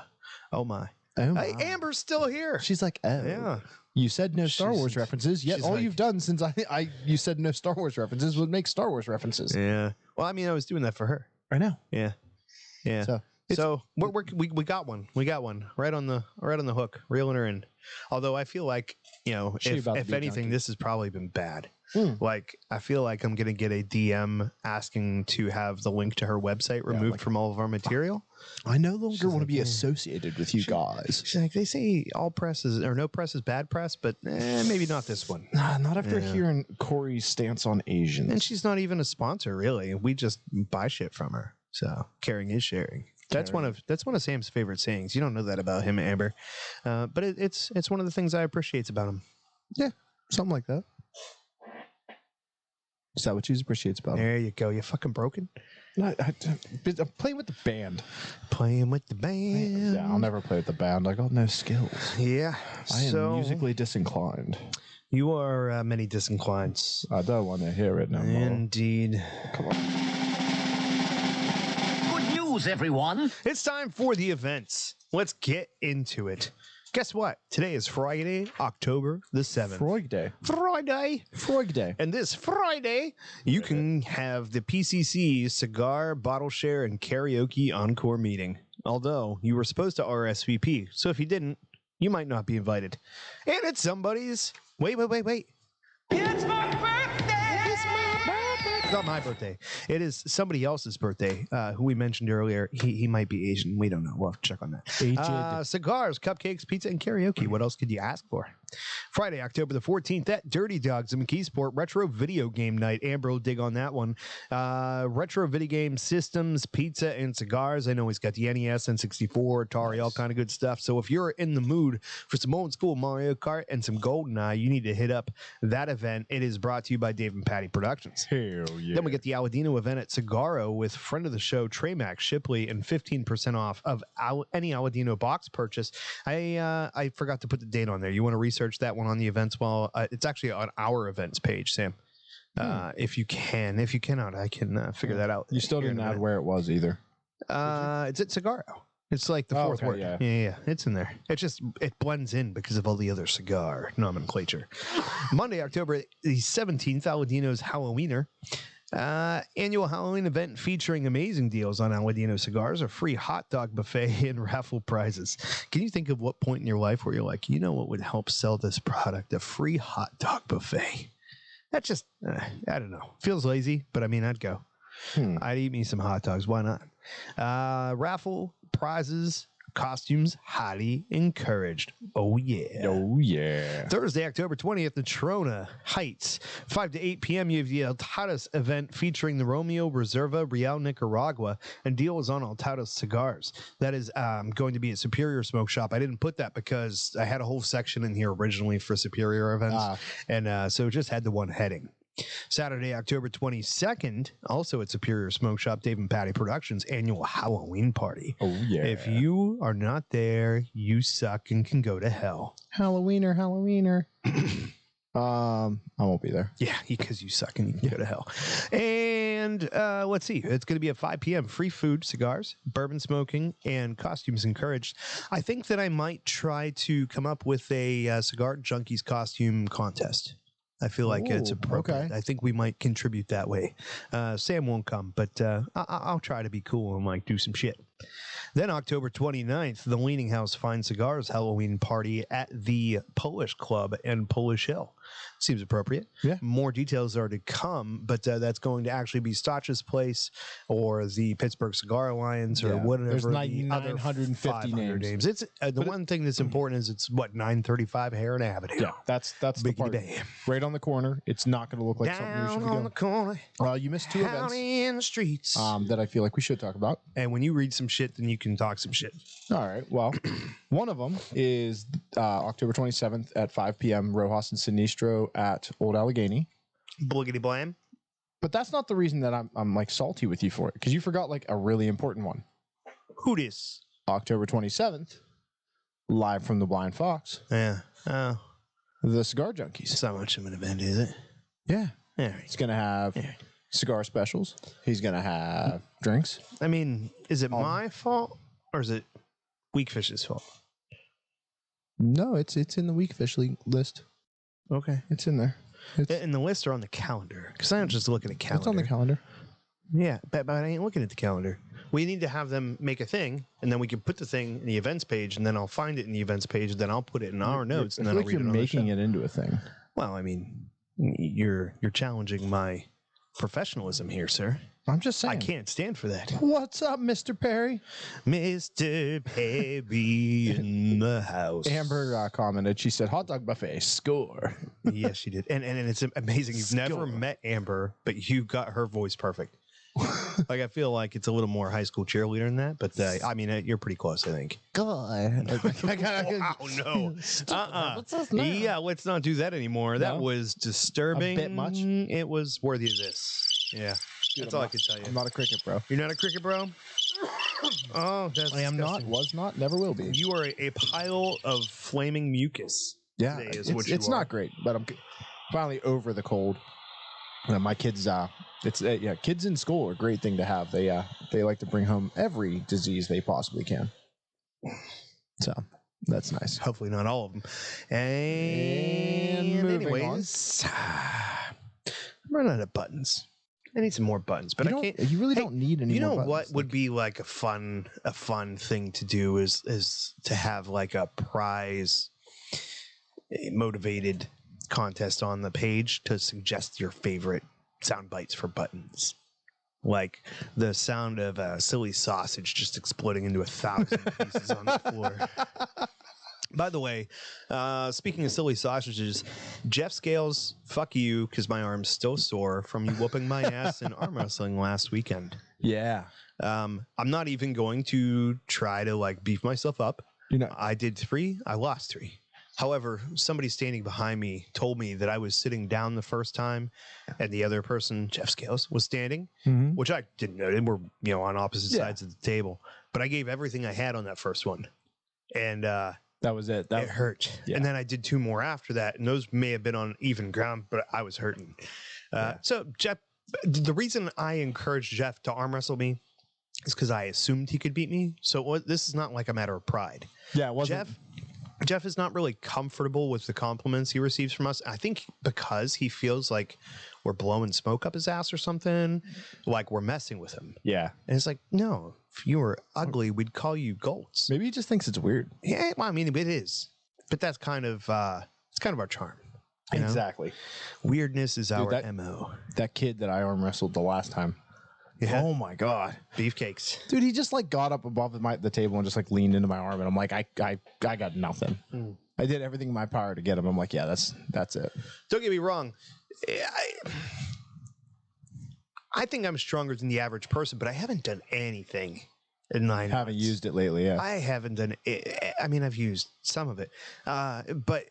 Oh my. Oh, Hey, wow. Amber's still here. She's like, oh, Yeah. you said no Star She's- Wars references. Yet she's all like- you've done since you said no Star Wars references would make Star Wars references. Yeah. Well, I mean, I was doing that for her. I know. Yeah. Yeah. So So we got one. We got one right on the hook, reeling her in. Although I feel like, She about to if be a anything, junkie. this has probably been bad. Hmm. Like I feel like I'm gonna get a DM asking to have the link to her website removed like- from all of our material. I no longer She's want to like, be yeah. associated with you guys. She's like, they say all press is or no press is bad press, but maybe not this one. Nah, not after Yeah. hearing Corey's stance on Asians. And she's not even a sponsor, really. We just buy shit from her. So caring is sharing. That's one of Sam's favorite sayings. You don't know that about him, Amber, but it's one of the things I appreciate about him. Yeah, something like that. Is that what you appreciates about him? There you go. You fucking broken. I'm playing with the band. Playing with the band. Yeah, I'll never play with the band. I got no skills. Yeah. I am so musically disinclined. you are many disinclines. I don't want to hear it no more. Indeed. Come on. Good news, everyone. It's time for the events. Let's get into it. Guess what? Today is Friday, October the 7th. Friday. And this Friday, you can have the PCC Cigar Bottle Share and Karaoke Encore meeting. Although you were supposed to RSVP, so if you didn't, you might not be invited. And it's somebody's. Wait. It's my birthday! It's not my birthday. It is somebody else's birthday, who we mentioned earlier. He might be Asian. We don't know. We'll have to check on that. Cigars, cupcakes, pizza, and karaoke. What else could you ask for? Friday, October the 14th at Dirty Dogs in McKeesport, retro video game night. Amber will dig on that one. Retro video game systems, pizza, and cigars. I know he's got the NES, N64, Atari, all kind of good stuff. So if you're in the mood for some old school Mario Kart and some GoldenEye, you need to hit up that event. It is brought to you by Dave and Patty Productions. Hell yeah. Then we get the Aladino event at Cigaro with friend of the show, Trey Max Shipley, and 15% off of any Aladino box purchase. I forgot to put the date on there. You want to research that one on the events? Well, it's actually on our events page, Sam. If you can. If you cannot, I can figure that out. You still here in didn't a add minute. where it was either. It's at Cigaro. It's like the fourth okay, word. yeah. Yeah, it's in there. It blends in because of all the other cigar nomenclature. Monday, October the 17th, Aladino's Halloweener. Annual Halloween event featuring amazing deals on Aladino cigars, a free hot dog buffet, and raffle prizes. Can you think of what point in your life where you're like, you know what would help sell this product? A free hot dog buffet. That just, I don't know. Feels lazy, but I mean, I'd go. I'd eat me some hot dogs. Why not? Raffle, prizes, costumes, highly encouraged. Oh, yeah. Oh, yeah. Thursday, October 20th, Natrona Heights, 5 to 8 p.m. You have the Altadas event featuring the Romeo Reserva Real Nicaragua, and deal is on Altadas cigars. That is going to be at Superior Smoke Shop. I didn't put that because I had a whole section in here originally for Superior events, and so it just had the one heading. Saturday, October 22nd, also at Superior Smoke Shop, Dave and Patty Productions annual Halloween party. Oh, yeah. If you are not there, you suck and can go to hell. Halloweener. I won't be there. Yeah, because you suck and you can go to hell. And let's see. It's going to be at 5 p.m. Free food, cigars, bourbon smoking, and costumes encouraged. I think that I might try to come up with a Cigar Junkies costume contest. I feel like it's Ooh, appropriate. okay. I think we might contribute that way. Sam won't come, but I'll try to be cool and like do some shit. Then October 29th, the Leaning House Fine Cigars Halloween party at the Polish Club in Polish Hill. Seems appropriate. Yeah. More details are to come, but that's going to actually be Stotch's Place or the Pittsburgh Cigar Alliance or Yeah. whatever. There's the other 950 500 names. It's the one thing that's important is it's what 935 Heron Avenue. Yeah, that's the Biggity part. bang. Right on the corner. It's not going to look like something you should Down be on the doing. corner, You missed two events down in the streets. that I feel like we should talk about. And when you read some shit, then you can talk some shit. All right. Well, one of them is October 27th at 5 p.m. Rojas and Sinistro at Old Allegheny. Bliggity blam. But that's not the reason that I'm like salty with you for it, because you forgot like a really important one. Who dis? October 27th, live from the Blind Fox, Yeah. Oh, the Cigar Junkies. it's not much of an event, is it? Yeah. All right. He's going to have cigar specials. He's going to have drinks. I mean, is it my fault or is it Weakfish's fault? No, it's in the Weak Fish League list. Okay. It's in there. It's And the list are on the calendar because I don't just look at a calendar. It's on the calendar. Yeah, but I ain't looking at the calendar. We need to have them make a thing, and then we can put the thing in the events page, and then I'll find it in the events page, and then I'll put it in our notes, and I then feel I'll like read you're it on the making show. it into a thing. Well, I mean, you're challenging my professionalism here, sir. I'm just saying. I can't stand for that. What's up, Mr. Perry? Mr. Perry in the house. Amber commented. She said, "Hot dog buffet score." Yes, she did. And it's amazing. You've never met Amber, but you got her voice perfect. Like, I feel like it's a little more high school cheerleader than that, but I mean, you're pretty close, I think. God. Wow, no. What's this now? Yeah, let's not do that anymore. That No? was disturbing. A bit much? It was worthy of this. Yeah. That's all I can tell you. I'm not a cricket bro. You're not a cricket bro? Oh, that's I am not. disgusting. Was not. Never will be. You are a pile of flaming mucus. Yeah, today is it's, what you it's are. not great, but I'm finally over the cold. My kids, kids in school are a great thing to have. They like to bring home every disease they possibly can. So that's nice. Hopefully not all of them. And And moving anyways, I'm running out of buttons. I need some more buttons, but you I don't- can't. You really Hey, don't need any. You know more what buttons. would be like a fun thing to do is to have like a prize motivated contest on the page to suggest your favorite sound bites for buttons. Like the sound of a silly sausage just exploding into 1,000 pieces on the floor. By the way, speaking of silly sausages, Jeff Scales, fuck you, because my arm's still sore from you whooping my ass in arm wrestling last weekend. Yeah. I'm not even going to try to like beef myself up. You know. I did 3, I lost 3. However, somebody standing behind me told me that I was sitting down the first time and the other person, Jeff Scales, was standing, Mhm. which I didn't know. They were, on opposite Yeah. sides of the table. But I gave everything I had on that first one. And That was it. it hurt. yeah. And then I did 2 more after that. And those may have been on even ground, but I was hurting. So Jeff, the reason I encouraged Jeff to arm wrestle me is because I assumed he could beat me. So this is not like a matter of pride. Yeah, it wasn't. Jeff is not really comfortable with the compliments he receives from us. I think because he feels like we're blowing smoke up his ass or something, like we're messing with him. Yeah. And it's like, no, if you were ugly, we'd call you Goltz. Maybe he just thinks it's weird. Yeah, well, I mean, it is, but that's kind of it's kind of our charm. You know? Exactly. Weirdness is our that- MO. That kid that I arm wrestled the last time. Yeah. Oh my god, Beefcakes. dude! He just like got up above the table and just like leaned into my arm, and I'm like, I got nothing. I did everything in my power to get him. I'm like, yeah, that's it. Don't get me wrong. I think I'm stronger than the average person, but I haven't done anything in 9 Haven't months. used it lately. Yeah. I haven't done it. I mean, I've used some of it, but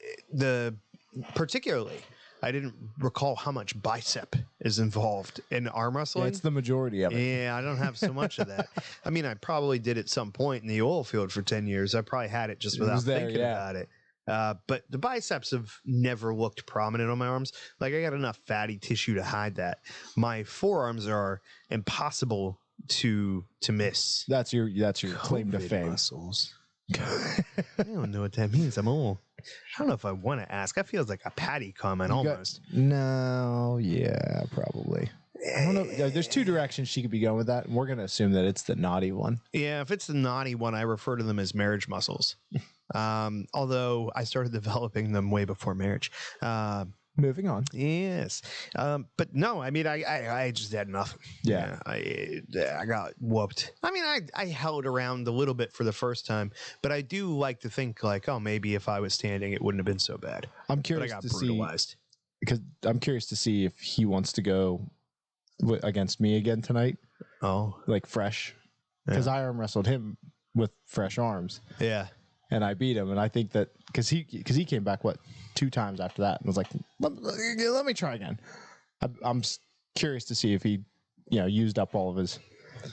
particularly I didn't recall how much bicep is involved in arm wrestling. Yeah, it's the majority of it. Yeah, I don't have so much of that. I mean, I probably did at some point in the oil field for 10 years. I probably had it just without thinking about it. But the biceps have never looked prominent on my arms. Like, I got enough fatty tissue to hide that. My forearms are impossible to miss. That's your claim to COVID fame. muscles. I don't know what that means. I don't know if I want to ask. That feels like a Patty comment almost. No, yeah, probably. I don't know. There's two directions she could be going with that, and we're going to assume that it's the naughty one. Yeah, if it's the naughty one, I refer to them as marriage muscles. Although I started developing them way before marriage. Moving on. Yes. But no, I mean, I just had nothing. Yeah. I got whooped. I mean, I held around a little bit for the first time, but I do like to think like, oh, maybe if I was standing, it wouldn't have been so bad. I'm But I curious got to brutalized. see, because I'm curious to see if he wants to go against me again tonight, Oh, like fresh, because I arm wrestled him with fresh arms, yeah. and I beat him. And I think that because he came back 2 times after that and was like, let me try again. I'm curious to see if he used up all of his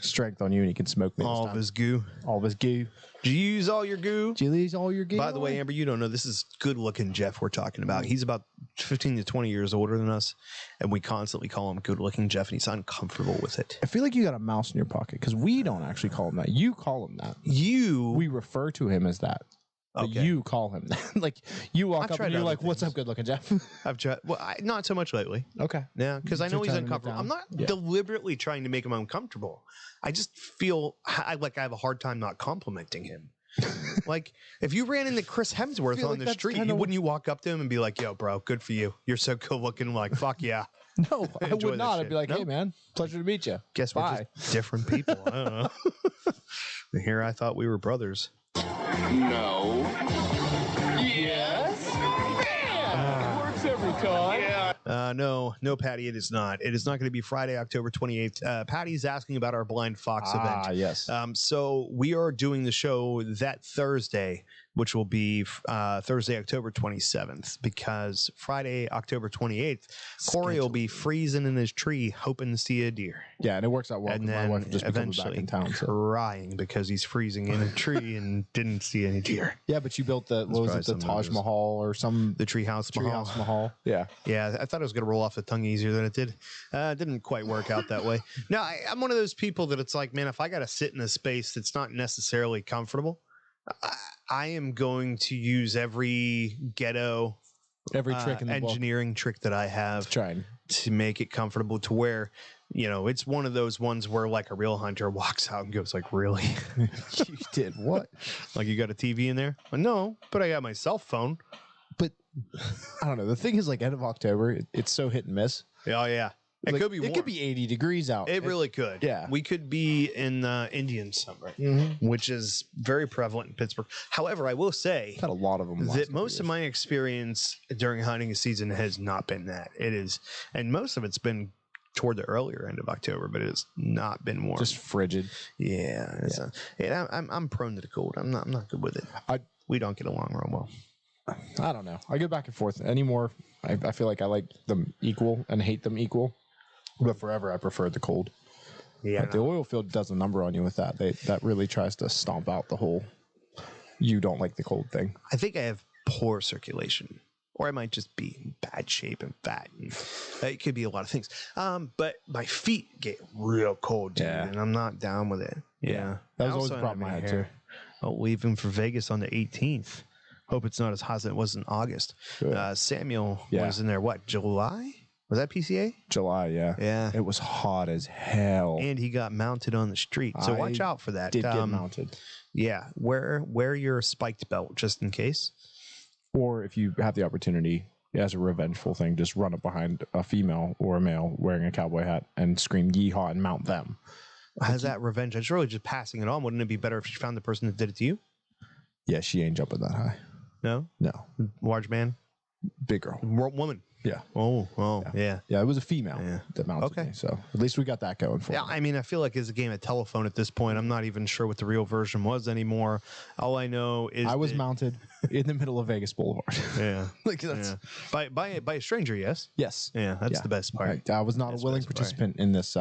strength on you and he can smoke me. All of his goo. All of his goo. Did you use all your goo? Did you lose all your goo? By the way, Amber, you don't know, this is good-looking Jeff we're talking about. He's about 15 to 20 years older than us, and we constantly call him good-looking Jeff, and he's uncomfortable with it. I feel like you got a mouse in your pocket because we don't actually call him that. You call him that. We refer to him as that. But Okay. you call him that. Like you walk I've up tried and you're other like, "What's things. up, good-looking Jeff?" I've tried. Well, not so much lately. Okay. Yeah, because I know You're he's toning it uncomfortable. down. I'm not Yeah. deliberately trying to make him uncomfortable. I just feel I have a hard time not complimenting him. Like if you ran into Chris Hemsworth feel on like the that's street, kinda wouldn't you walk up to him and be like, "Yo, bro, good for you. You're so good looking." Like, fuck yeah. No, I Enjoy would that not. I'd shit. be like, No? "Hey, man, pleasure to meet you." Guess Bye. we're just different people. I don't know. Here I thought we were brothers. No. Yes. Yeah. It works every time. Yeah. No, Patty, it is not. It is not going to be Friday, October 28th. Patty's asking about our Blind Fox event. Yes. So we are doing the show that Thursday, which will be Thursday, October 27th, because Friday, October 28th, Corey will be freezing in his tree, hoping to see a deer. Yeah, and it works out well. And 'cause my then wife just becomes back eventually in town. So. crying because he's freezing in a tree and didn't see any deer. Yeah, but you built the what was probably it, the some Taj of those. Mahal or some The treehouse Mahal. Treehouse Mahal? Yeah. Yeah, I thought it was going to roll off the tongue easier than it did. It didn't quite work out that way. No, I'm one of those people that it's like, man, if I got to sit in a space that's not necessarily comfortable, I am going to use every ghetto Every trick in the book. engineering trick that I have Trying. to make it comfortable to where, it's one of those ones where like a real hunter walks out and goes like, really? You did what? Like you got a TV in there? Well, no, but I got my cell phone. But I don't know. The thing is, like, end of October, it's so hit and miss. Oh yeah. It Like, could be warm. It could be 80 degrees out. It really could. Yeah. We could be in Indian summer, which is very prevalent in Pittsburgh. However, I will say I've had a lot of them. that most of my experience during hunting season has not been that. It is, and most of it's been toward the earlier end of October, but it's not been warm. just frigid. yeah. I'm prone to the cold. I'm not good with it. We don't get along real well. I don't know. I go back and forth anymore. I feel like I like them equal and hate them equal, but forever I preferred the cold. Yeah. Like the oil field does a number on you with that. That really tries to stomp out the whole you don't like the cold thing. I think I have poor circulation, or I might just be in bad shape and fat. And it could be a lot of things. But my feet get real cold, dude, Yeah. and I'm not down with it. Yeah. That was I always also the problem I have had hair. too. Oh, leaving for Vegas on the 18th. Hope it's not as hot as it was in August. Good. Samuel Yeah. was in there, what, July? Was that PCA? July, yeah. Yeah. It was hot as hell. And he got mounted on the street. So watch I out for that. Did get mounted. Yeah. Wear your spiked belt just in case. Or if you have the opportunity, as a revengeful thing, just run up behind a female or a male wearing a cowboy hat and scream yeehaw and mount them. How's that revenge? It's really just passing it on. Wouldn't it be better if you found the person that did it to you? Yeah, she ain't jumping that high. No? No. Large man? Big girl. Woman? Yeah. Oh, yeah. Yeah, it was a female Yeah. that mounted Okay. me. So at least we got that going for Yeah, me. I mean, I feel like it's a game of telephone at this point. I'm not even sure what the real version was anymore. All I know is I was that- mounted in the middle of Vegas Boulevard. Yeah, Like that's yeah. By a stranger, yes. yes. Yeah, that's Yeah. the best part. I was not That's a willing best part. participant in this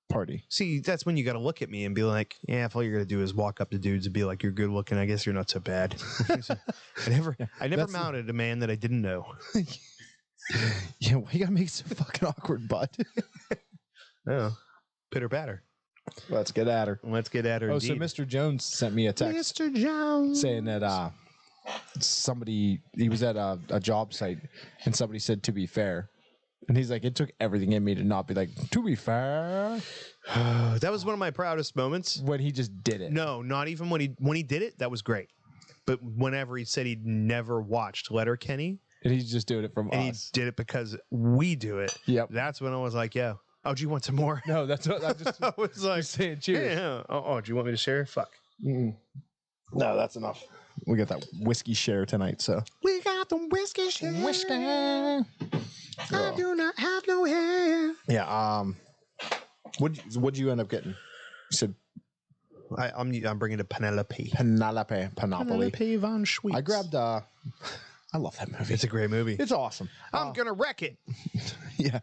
party. See, that's when you got to look at me and be like, yeah, if all you're gonna do is walk up to dudes and be like, you're good looking, I guess you're not so bad. I never that's- mounted a man that I didn't know. Yeah, why you gotta make it so fucking awkward, bud? Oh, pitter patter. Let's get at her. Let's get at her. Oh, so indeed. Mr. Jones sent me a text Mr. Jones. saying that somebody he was at a job site and somebody said to be fair. And he's like, it took everything in me to not be like, to be fair, That was one of my proudest moments. when he just did it. No, not even when he did it. That was great. But whenever he said he'd never watched Letterkenny And he's just doing it from and us. he did it because we do it. Yep. That's when I was like, yeah. Oh, do you want some more? No, that's what I just I was like, saying. Cheers. yeah. Oh, do you want me to share? Fuck. No, that's enough. We got that whiskey share tonight, so. We got the whiskey share. Whiskey. I do not have no hair. Yeah. What'd you end up getting? You said I'm bringing a Penelope. Penelope. Penelope von Schweetz. I grabbed. I love that movie. It's a great movie. It's awesome. I'm gonna wreck it. Yeah.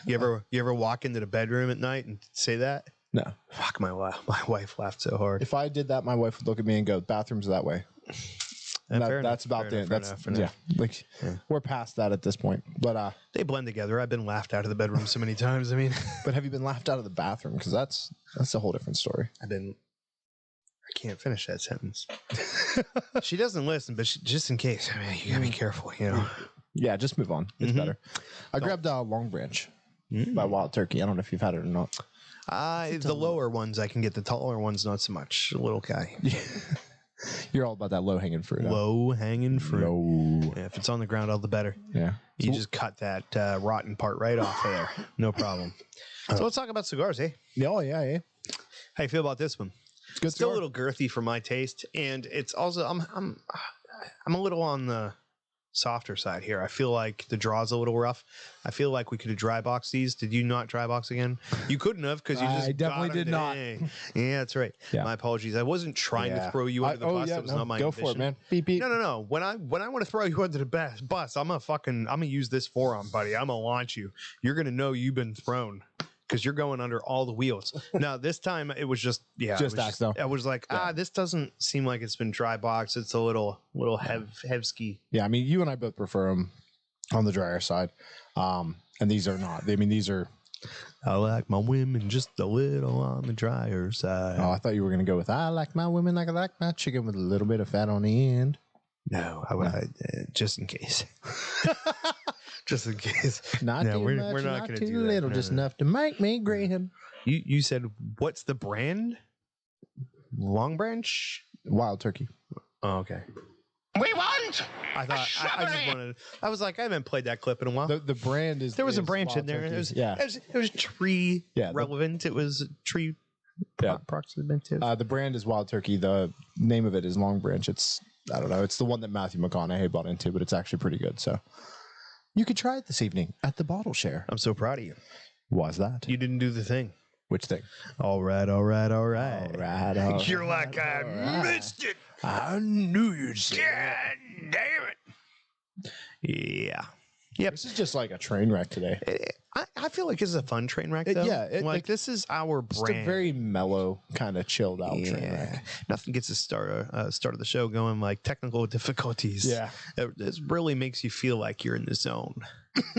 You ever walk into the bedroom at night and say that? No. Fuck, my wife laughed so hard. If I did that, my wife would look at me and go, "Bathroom's that way." And Fair that's enough, about fair it. enough, That's fair enough. yeah. Like we're past that at this point. But They blend together. I've been laughed out of the bedroom so many times. I mean, but have you been laughed out of the bathroom? Because that's a whole different story. I can't finish that sentence. She doesn't listen, but just in case, I mean, you gotta be careful, you know. Yeah, just move on. It's Mhm. better. I grabbed Long Branch Mm. by Wild Turkey. I don't know if you've had it or not. The lower ones I can get. The taller ones, not so much. A little guy. You're all about that low hanging fruit. huh? Low hanging fruit. Low. Yeah, if it's on the ground, all the better. Yeah. You just cut that rotten part right off of there. No problem. So let's talk about cigars, eh? Oh yeah. How you feel about this one? It's good. Still cigar. a little girthy for my taste, and it's also I'm a little on the softer side here. I feel like the draw's a little rough. I feel like we could have dry boxed these. Did you not dry box again? You couldn't have because you just I definitely got 'em did not. today. Yeah, that's right. Yeah. My apologies. I wasn't trying to throw you under the bus. That was not my Go for it, ambition. man. Beep beep. No. When I want to throw you under the bus, I'm gonna use this forearm, buddy. I'm gonna launch you. You're gonna know you've been thrown because you're going under all the wheels. Now this time it was just Just accidental. I was like, this doesn't seem like it's been dry boxed. It's a little heavy. Yeah, I mean, you and I both prefer them on the drier side, and these are not. I mean, these are. I like my women just a little on the drier side. Oh, I thought you were gonna go with I like my women like I like my chicken with a little bit of fat on the end. No, just in case. Just in case. Not No, too we're much, not not gonna too do that. little, No, just no. enough to make me green. You said what's the brand? Long Branch. Wild Turkey. Oh, okay. We want I thought I just wanted. I was like, I haven't played that clip in a while. The brand is There was a is branch Wild in there. Turkey. It was, yeah. it was tree Yeah, the- relevant. It was tree Yeah. approximate. The brand is Wild Turkey. The name of it is Long Branch. It's I don't know. It's the one that Matthew McConaughey bought into, but it's actually pretty good. So you could try it this evening at the Bottle Share. I'm so proud of you. Why's that? You didn't do the thing. Which thing? All right. Right. You're like I missed it. I knew you'd say that. God damn it. Yeah. Yep. This is just like a train wreck today. I feel like this is a fun train wreck, It- though. yeah, it- like this is our Just brand. a very mellow, kind of chilled out train Yeah. wreck. Nothing gets the start of the show going like technical difficulties. Yeah. It really makes you feel like you're in the zone.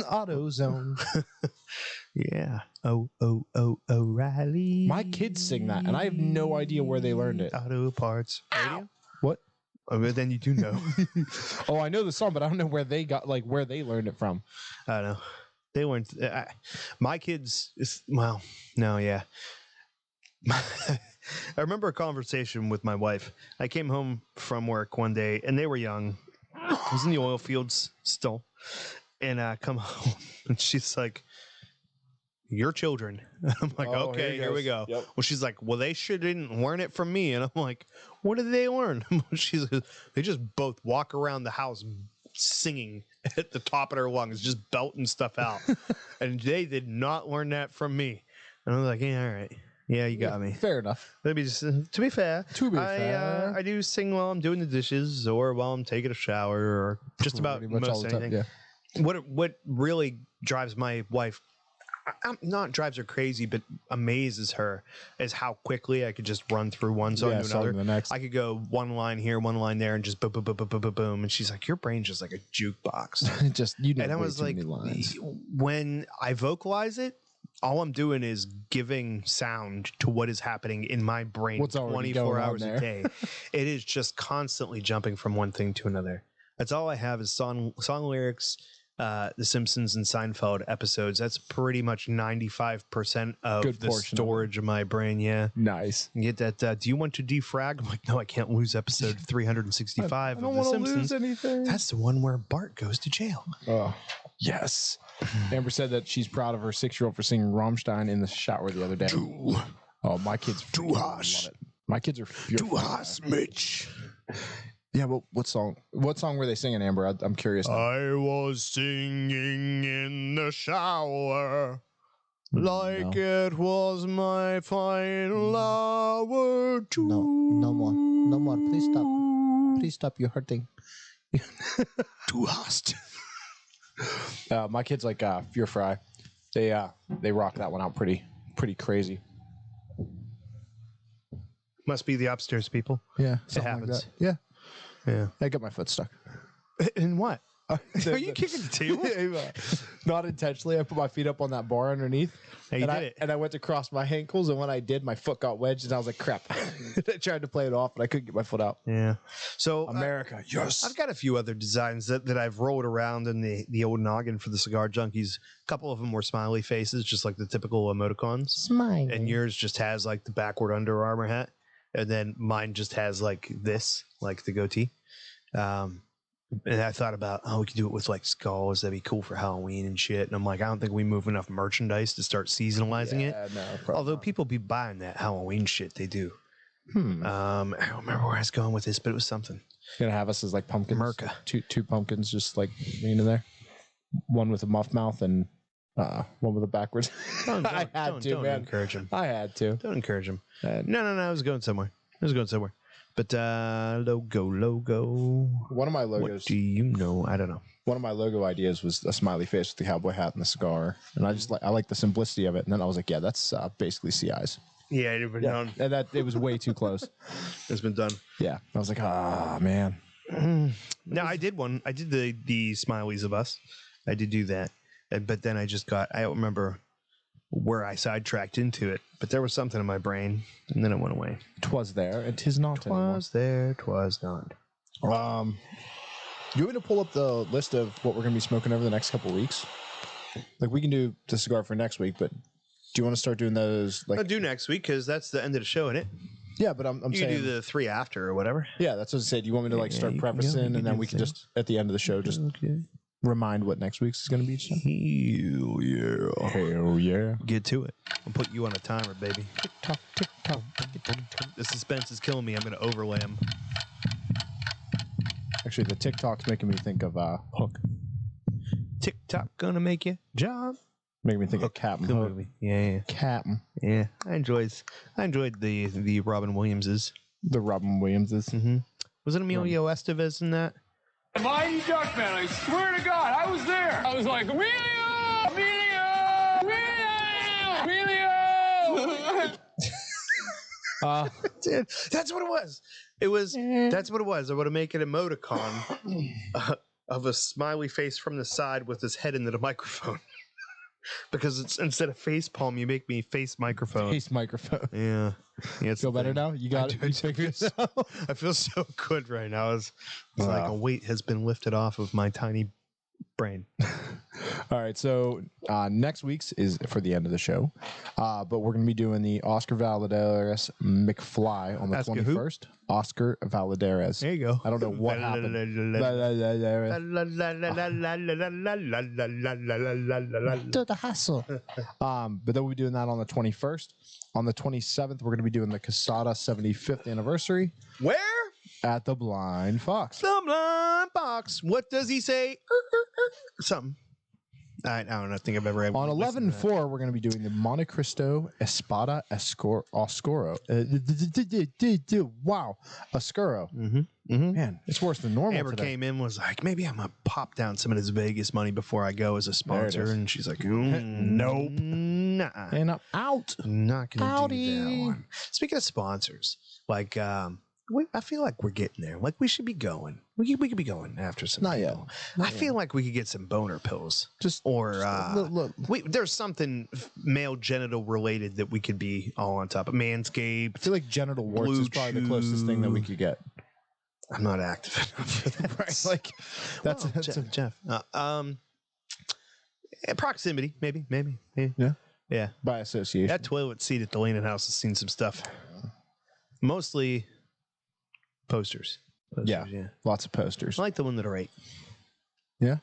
Auto zone. Yeah. Oh, O'Reilly. My kids sing that, and I have no idea where they learned it. Auto parts. Radio? What? Oh, but then you do know. Oh, I know the song, but I don't know where they learned it from. I don't know. They weren't. My kids. Well, no, yeah. I remember a conversation with my wife. I came home from work one day, and they were young. I was in the oil fields still, and I come home, and she's like, "Your children." And I'm like, Oh, "Okay, here we go." Yep. Well, she's like, "Well, they didn't learn it from me," and I'm like, "What did they learn?" She's like, "They just both walk around the house singing at the top of their lungs, just belting stuff out. And they did not learn that from me. And I was like, yeah, all right. Yeah, you got me. Fair enough. Let me just, to be fair, fair. I do sing while I'm doing the dishes or while I'm taking a shower or just about Pretty much all most the time, anything. yeah. What really drives my wife, not drives her crazy, but amazes her, is how quickly I could just run through one song to song another. to the next. I could go one line here, one line there, and just boom, boom, boom, boom, boom, boom, boom. And she's like, "Your brain's just like a jukebox." Just you know, And I way was too like, many lines. when I vocalize it, all I'm doing is giving sound to what is happening in my brain What's already 24 going on hours there. a day. It is just constantly jumping from one thing to another. That's all I have is song lyrics, The Simpsons and Seinfeld episodes. That's pretty much 95% of Good the portion of storage of my brain. Yeah. Nice. You get that. Do you want to defrag? I'm like, no, I can't lose episode 365 I of don't The want to Simpsons. lose anything. That's the one where Bart goes to jail. Oh, yes. Amber said that she's proud of her 6-year-old for singing Rammstein in the shower the other day. Oh, my kids freaking love it. My kids are furious. Mitch. Yeah, but what song? What song were they singing, Amber? I'm curious. Now. I was singing in the shower like it was my final hour. No more. Please stop. Please stop. You're hurting. Too hot. My kids like Fear Fry. They rock that one out pretty crazy. Must be the upstairs people. Yeah, It happens. Yeah, Yeah. I got my foot stuck. In what? Are you kicking the table? Not intentionally. I put my feet up on that bar underneath. Hey, you and did it. And I went to cross my ankles, and when I did, my foot got wedged, and I was like, crap. I tried to play it off, but I couldn't get my foot out. Yeah. So America, yes. I've got a few other designs that I've rolled around in the old noggin for the Cigar Junkies. A couple of them were smiley faces, just like the typical emoticons. Smile. And yours just has like the backward Under Armour hat. And then mine just has like this, like the goatee. And I thought about, we could do it with like skulls. That'd be cool for Halloween and shit. And I'm like, I don't think we move enough merchandise to start seasonalizing it. No, Although people be buying that Halloween shit, they do. Hmm. I don't remember where I was going with this, but it was something. Gonna have us as like pumpkins. Merca. Two pumpkins just like leaning there. One with a muff mouth and one with a backwards. Don't man. encourage him. I had to. Don't encourage him. And No, I was going somewhere. But logo. one of my What logos. do you know? I don't know. One of my logo ideas was a smiley face with the cowboy hat and the cigar, and I like the simplicity of it. And then I was like, yeah, that's basically CI's. Yeah, it's been done. And that it was way too close. It's been done. Yeah, I was like, man. No, I did one. I did the Smileys of Us. I did do that. But then I don't remember where I sidetracked into it. But there was something in my brain, and then it went away. 'Twas there, and 'tis not anymore. Was there, 'twas not. You want me to pull up the list of what we're going to be smoking over the next couple of weeks? Like, we can do the cigar for next week, but do you want to start doing those? Like, I'll do next week because that's the end of the show, isn't it? yeah, but I'm You saying, can do the 3 after or whatever. yeah, that's what I said. Do you want me to like start you can go. prefacing, You can and then do we can the just at the end of the show just remind what next week's is going to be? So? Hell yeah. Hell yeah! Get to it. I'll put you on a timer, baby. Tick tock, tick tock. The suspense is killing me. I'm going to overlay them. Actually, the TikTok's making me think of Hook. TikTok gonna make you job. Making me think of Captain Good Hook. movie. Yeah. Captain. Yeah. I enjoyed the Robin Williamses. The Robin Williamses. Mm-hmm. Was it Emilio Estevez in that? Mighty Duckman, I swear to God, I was there. I was like, Emilio! Dude, that's what it was. That's what it was. I would make an emoticon of a smiley face from the side with his head into the microphone. Because it's instead of face palm, you make me face microphone. Face microphone. Yeah. It's Feel the better thing. now? You got it. You figured it out. I feel so good right now. It's like a weight has been lifted off of my tiny brain. All right, so next week's is for the end of the show, but we're going to be doing the Oscar Valdez McFly on the Oscar who? 21st. Oscar Valdez. There you go. I don't know what happened. To the hustle. But then we'll be doing that on the 21st. On the 27th, we're going to be doing the Casada 75th anniversary. Where? at the Blind Fox. The Blind Fox. What does he say? Something. I don't know. I think I've ever On 11-4, we're going to be doing the Monte Cristo Espada Oscuro. Wow. Oscuro. Man, it's worse than normal Amber today. came in, was like, maybe I'm going to pop down some of this Vegas money before I go as a sponsor. is. And she's like, Nope. Nah. And I'm out. Not going to do that Howdy. one. Speaking of sponsors, like, I feel like we're getting there. Like, we should be going. We could be going after some. Not yet. people. I feel like we could get some boner pills. Just Or look. there's something male genital related that we could be all on top of. I Manscaped. feel like genital warts Blue is probably the closest thing that we Chew. could get. I'm not active enough for that. Right? Like, that's Jeff. Proximity, maybe. Yeah. by association. That toilet seat at the Leaning House has seen some stuff. Mostly posters. Yeah. Lots of posters. I like the one that are 8. Yeah.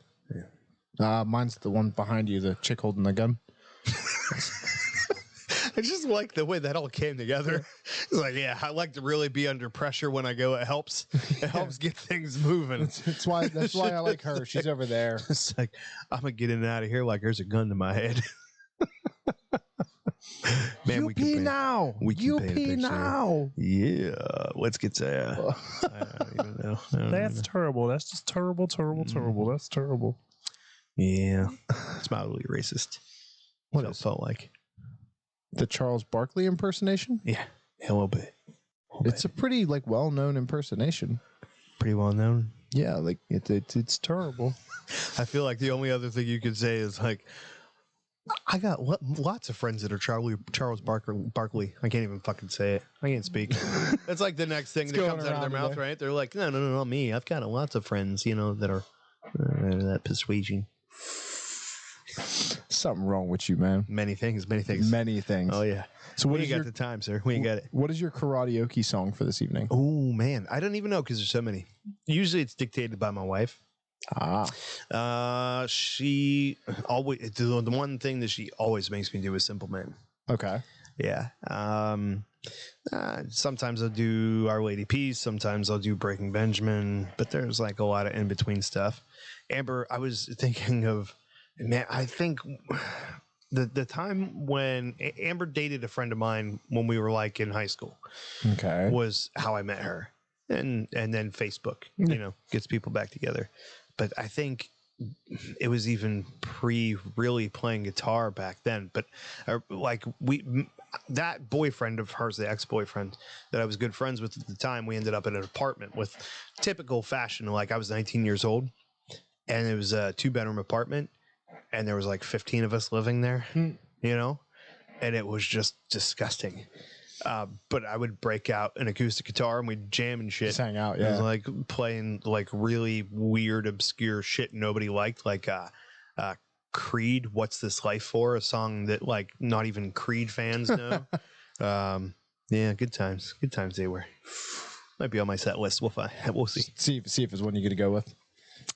Mine's the one behind you, the chick holding the gun. I just like the way that all came together. It's like, yeah, I like to really be under pressure when I go. It helps. It helps get things moving. That's why I like her. She's over there. It's like, I'm going to get in and out of here like there's a gun to my head. Man, you we can pee paint- now. we can You paint a pee picture. now. Yeah, let's get to I don't even know. I don't That's even terrible. That's just terrible. That's terrible. know. Yeah, it's mildly racist. What it felt like? The Charles Barkley impersonation? Yeah, a little bit. It's a pretty well-known impersonation. Pretty well known. Yeah, like it's terrible. I feel like the only other thing you could say is like, I got lots of friends that are Charles Barkley. I can't even fucking say it. I can't speak. That's like the next thing that going comes out of their around mouth, today. right? They're like, no, not me. I've got lots of friends, that are that persuasion. Something wrong with you, man. Many things. Many things. Oh yeah. So We what ain't is got your the time, sir. We ain't got it. what is your karaoke song for this evening? Oh man, I don't even know because there's so many. Usually it's dictated by my wife. She always the one thing that she always makes me do is Simple Man. Okay. Yeah. Sometimes I'll do Our Lady Peace. Sometimes I'll do Breaking Benjamin. But there's like a lot of in between stuff. Amber, I was thinking of, man. I think the time when Amber dated a friend of mine when we were like in high school Okay. was how I met her, and then Facebook, gets people back together. But I think it was even pre really playing guitar back then. But that boyfriend of hers, the ex-boyfriend that I was good friends with at the time, we ended up in an apartment with typical fashion. Like I was 19 years old, and it was a 2-bedroom apartment, and there was like 15 of us living there, and it was just disgusting. But I would break out an acoustic guitar and we'd jam and shit. Just hang out, It was yeah. like playing like really weird, obscure shit nobody liked, like Creed, What's This Life For? A song that like not even Creed fans know. Yeah, good times. Good times they were. Might be on my set list. We'll see. See if it's one you're gonna go with.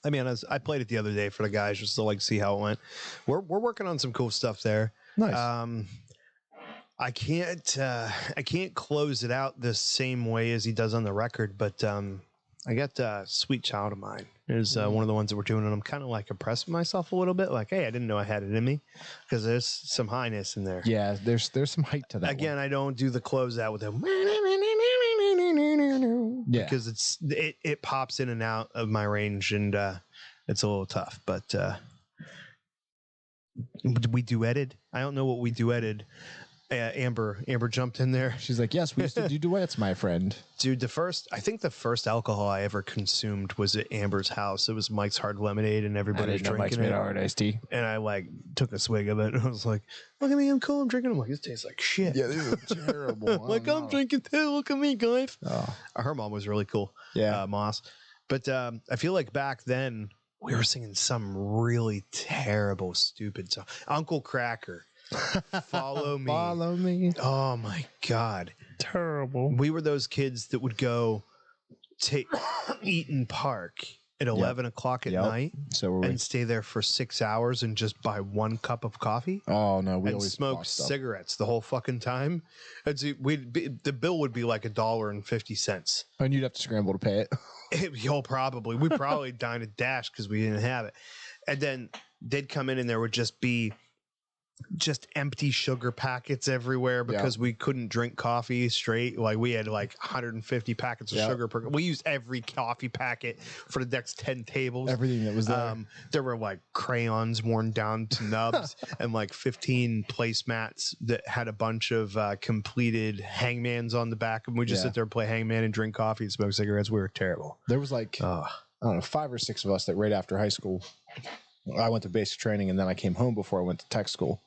I mean, I played it the other day for the guys just to like see how it went. We're working on some cool stuff there. Nice. I can't close it out the same way as he does on the record, but I got Sweet Child of Mine is one of the ones that we're doing, and I'm kind of like impressed with myself a little bit. Like, hey, I didn't know I had it in me because there's some highness in there. Yeah, there's some height to that. Again, I don't do the closeout with him. Yeah. Because it pops in and out of my range, and it's a little tough. But we duetted. I don't know what we duetted. Amber jumped in there. She's like, yes, we used to do duets, my friend. Dude, I think the first alcohol I ever consumed was at Amber's house. It was Mike's Hard Lemonade, and everybody was drinking it. hard iced tea. And I like took a swig of it, and I was like, "Look at me, I'm cool. I'm drinking." I'm like, "This tastes like shit." Yeah, these are terrible. Like I'm drinking too. Look at me, guys. Oh. Her mom was really cool. Yeah. Moss. But I feel like back then we were singing some really terrible, stupid song. Uncle Cracker. Follow me. Follow me. Oh my God. Terrible. We were those kids that would go to Eaton Park at 11 o'clock at night So were we. and stay there for 6 hours and just buy one cup of coffee Oh no, we and always smoke bought stuff. cigarettes the whole fucking time. The bill would be like $1.50. And you'd have to scramble to pay it. We probably dined at Dash because we didn't have it. And then they'd come in and there would just be just empty sugar packets everywhere because we couldn't drink coffee straight. Like we had like 150 packets of sugar per. We used every coffee packet for the next 10 tables. Everything that was there. There were like crayons worn down to nubs and like 15 placemats that had a bunch of completed hangmans on the back. And we just sit there and play hangman and drink coffee and smoke cigarettes. We were terrible. There was like, I don't know, 5 or 6 of us that right after high school, I went to basic training and then I came home before I went to tech school.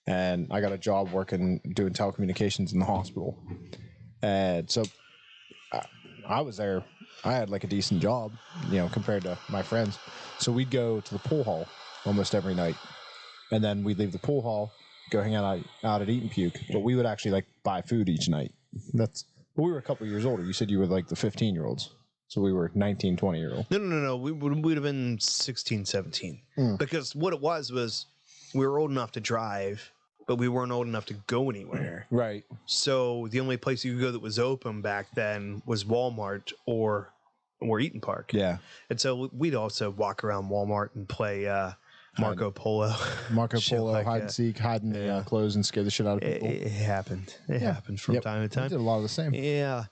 And I got a job doing telecommunications in the hospital. And so I was there. I had like a decent job, compared to my friends. So we'd go to the pool hall almost every night. And then we'd leave the pool hall, go hang out at Eat and Puke. But we would actually like buy food each night. But we were a couple years older. You said you were like the 15-year-olds. So we were 19, 20-year-old. No. We would have been 16, 17. Because what it was we were old enough to drive, but we weren't old enough to go anywhere. Right. So the only place you could go that was open back then was Walmart or Eaton Park. Yeah. And so we'd also walk around Walmart and play Marco Polo. Shit Polo, like hide and seek, hide in the clothes and scare the shit out of people. It happened. It happened from time to time. We did a lot of the same. Yeah.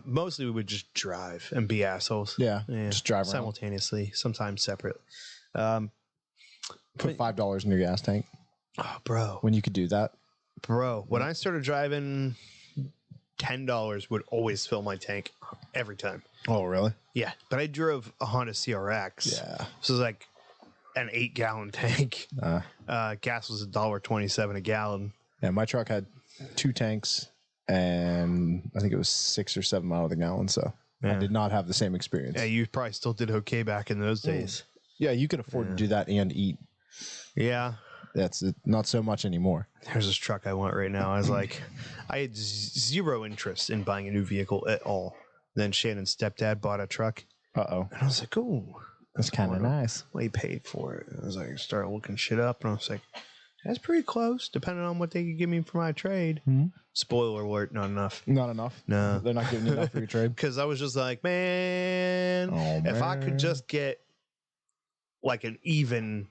Mostly we would just drive and be assholes. Yeah. Just drive around. Simultaneously, sometimes separately. Put $5 in your gas tank. Oh, bro. When you could do that. Bro, when I started driving, $10 would always fill my tank every time. Oh, really? Yeah. But I drove a Honda CRX. Yeah. So it was like an 8-gallon tank. Gas was $1.27 a gallon. Yeah, my truck had 2 tanks and I think it was 6 or 7 miles a gallon. So I did not have the same experience. Yeah, you probably still did okay back in those days. Yeah, you could afford to do that and eat. Yeah. That's not so much anymore. There's this truck I want right now. I was like, I had zero interest in buying a new vehicle at all. Then Shannon's stepdad bought a truck. Uh-oh. And I was like, oh, that's kind of nice. Well, he paid for it. I was like, I started looking shit up, and I was like, that's pretty close, depending on what they could give me for my trade. Mm-hmm. Spoiler alert, not enough. Not enough? No. They're not giving you enough for your trade? Because I was just like, man, if I could just get like an even